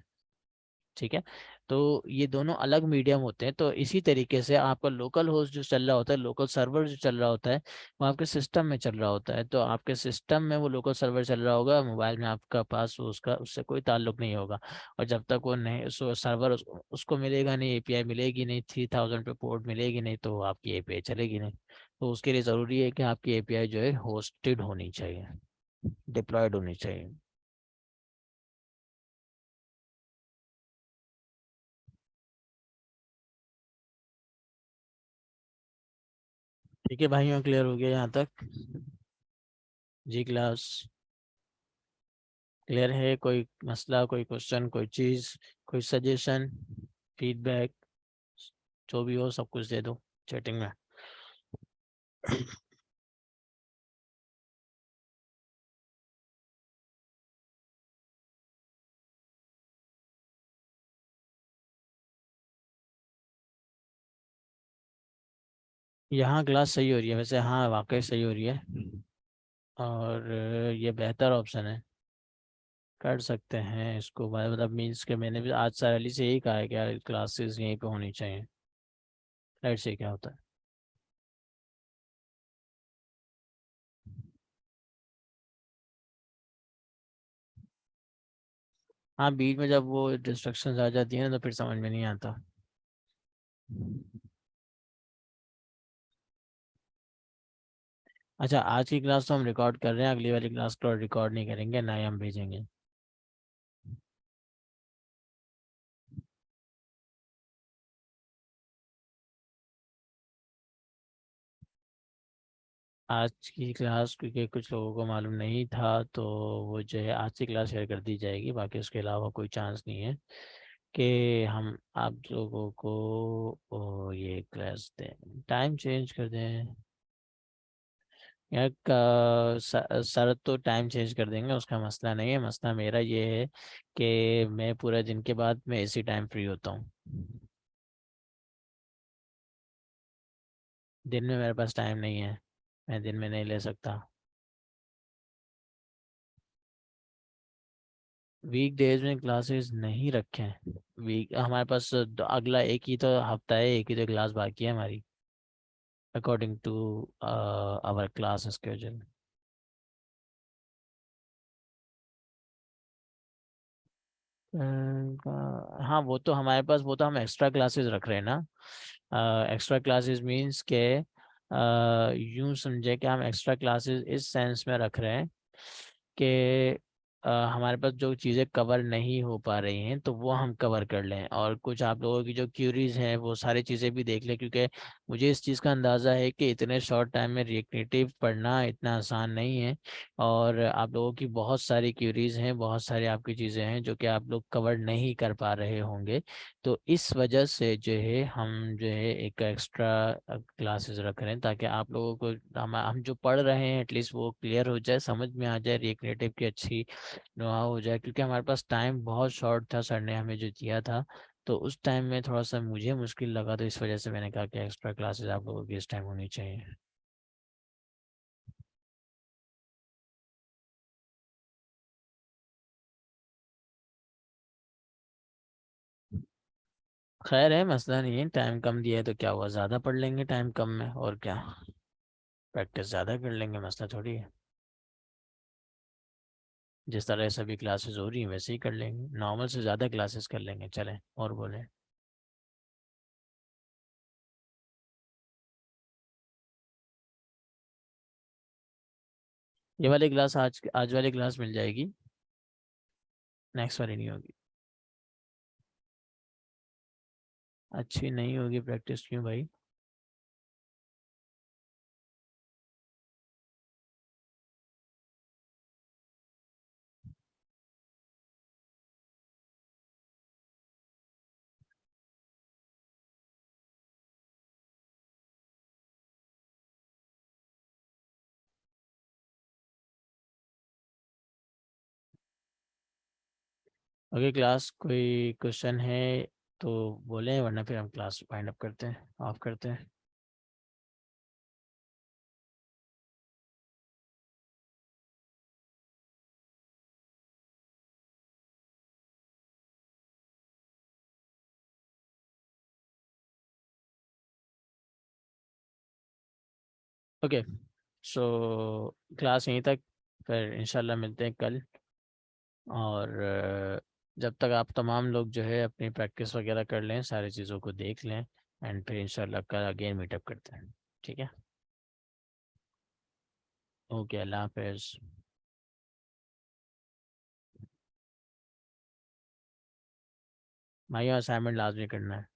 [SPEAKER 2] ठीक है। तो ये दोनों अलग मीडियम होते हैं, तो इसी तरीके से आपका लोकल होस्ट जो चल रहा होता है, लोकल सर्वर जो चल रहा होता है, वो आपके सिस्टम में चल रहा होता है। तो आपके सिस्टम में वो लोकल सर्वर चल रहा होगा, मोबाइल में आपका पास वो उसका उससे कोई ताल्लुक नहीं होगा। और जब तक वो नहीं सर्वर उसको मिलेगा नहीं, एपीआई मिलेगी नहीं, 3000 पे पोर्ट मिलेगी नहीं, तो आपकी एपीआई चलेगी नहीं। तो उसके लिए ज़रूरी है कि आपकी एपीआई जो है होस्टेड होनी चाहिए, डिप्लॉयड होनी चाहिए। ठीक है भाइयों, क्लियर हो गया यहाँ तक? जी क्लास क्लियर है? कोई मसला, कोई क्वेश्चन, कोई चीज़, कोई सजेशन, फीडबैक, जो भी हो सब कुछ दे दो चैटिंग में। यहाँ क्लास सही हो रही है वैसे, हाँ वाकई सही हो रही है। और ये बेहतर ऑप्शन है, कर सकते हैं इसको मतलब मीन्स के मैंने भी आज सैलरी से यही कहा है कि यार क्लासेस यहीं पे होनी चाहिए। राइट से क्या होता है? हाँ, बीच में जब वो डिस्ट्रक्शंस आ जाती हैं ना, तो फिर समझ में नहीं आता। अच्छा, आज की क्लास तो हम रिकॉर्ड कर रहे हैं, अगली वाली क्लास को रिकॉर्ड नहीं करेंगे, ना ही हम भेजेंगे। आज की क्लास क्योंकि कुछ लोगों को मालूम नहीं था, तो वो जो है आज की क्लास शेयर कर दी जाएगी। बाकी उसके अलावा कोई चांस नहीं है कि हम आप लोगों को ये क्लास दें। टाइम चेंज कर दें यार सर तो टाइम चेंज कर देंगे, उसका मसला नहीं है। मसला मेरा ये है कि मैं पूरा दिन के बाद मैं इसी टाइम फ्री होता हूँ। दिन में मेरे पास टाइम नहीं है, मैं दिन में नहीं ले सकता। वीक डेज में क्लासेस नहीं रखे हैं। वीक हमारे पास अगला एक ही तो हफ्ता है, एक ही तो क्लास बाकी है हमारी, according to our class schedule. हाँ वो तो हमारे पास, वो तो हम एक्स्ट्रा क्लासेस रख रहे हैं ना। एक्स्ट्रा क्लासेस मींस के यूं समझे कि हम एक्स्ट्रा क्लासेस इस सेंस में रख रहे हैं कि हमारे पास जो चीज़ें कवर नहीं हो पा रही हैं तो वो हम कवर कर लें, और कुछ आप लोगों की जो क्यूरीज हैं वो सारी चीज़ें भी देख लें, क्योंकि मुझे इस चीज़ का अंदाज़ा है कि इतने शॉर्ट टाइम में रिएक्टिव पढ़ना इतना आसान नहीं है। और आप लोगों की बहुत सारी क्यूरीज हैं, बहुत सारी आपकी चीज़ें हैं जो कि आप लोग कवर नहीं कर पा रहे होंगे। तो इस वजह से जो है हम जो है एक एक्स्ट्रा क्लासेस रख रहे हैं, ताकि आप लोगों को हम जो पढ़ रहे हैं एटलीस्ट वो क्लियर हो जाए, समझ में आ जाए, रिक्रिएटिव की अच्छी नुआ हो जाए। क्योंकि हमारे पास टाइम बहुत शॉर्ट था, सर ने हमें जो दिया था, तो उस टाइम में थोड़ा सा मुझे मुश्किल लगा, तो इस वजह से मैंने कहा कि एक्स्ट्रा क्लासेस आप लोगों की इस टाइम होनी चाहिए। खैर है, मसला नहीं है। टाइम कम दिया है तो क्या हुआ, ज़्यादा पढ़ लेंगे टाइम कम में, और क्या, प्रैक्टिस ज़्यादा कर लेंगे, मसला थोड़ी है। जिस तरह सभी क्लासेस हो रही हैं वैसे ही कर लेंगे, नॉर्मल से ज़्यादा क्लासेस कर लेंगे। चलें और बोलें। ये वाली क्लास आज आज वाली क्लास मिल जाएगी, नेक्स्ट वाली नहीं होगी। अच्छी नहीं होगी प्रैक्टिस, क्यों भाई? ओके क्लास, कोई क्वेश्चन है तो बोलें, वरना फिर हम क्लास वाइंड अप करते हैं, ऑफ करते हैं। ओके, सो क्लास यहीं तक, फिर इंशाल्लाह मिलते हैं कल। और जब तक आप तमाम लोग जो है अपनी प्रैक्टिस वगैरह कर लें, सारी चीज़ों को देख लें, एंड फिर इंशाल्लाह कल अगेन मीटअप करते हैं। ठीक है, ओके, अल्लाह हाफिज़। भाई असाइनमेंट लाजमी करना है।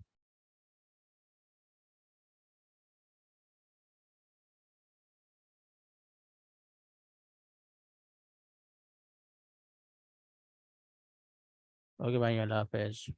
[SPEAKER 2] ओके भाई, अल्लाह हाफिज़।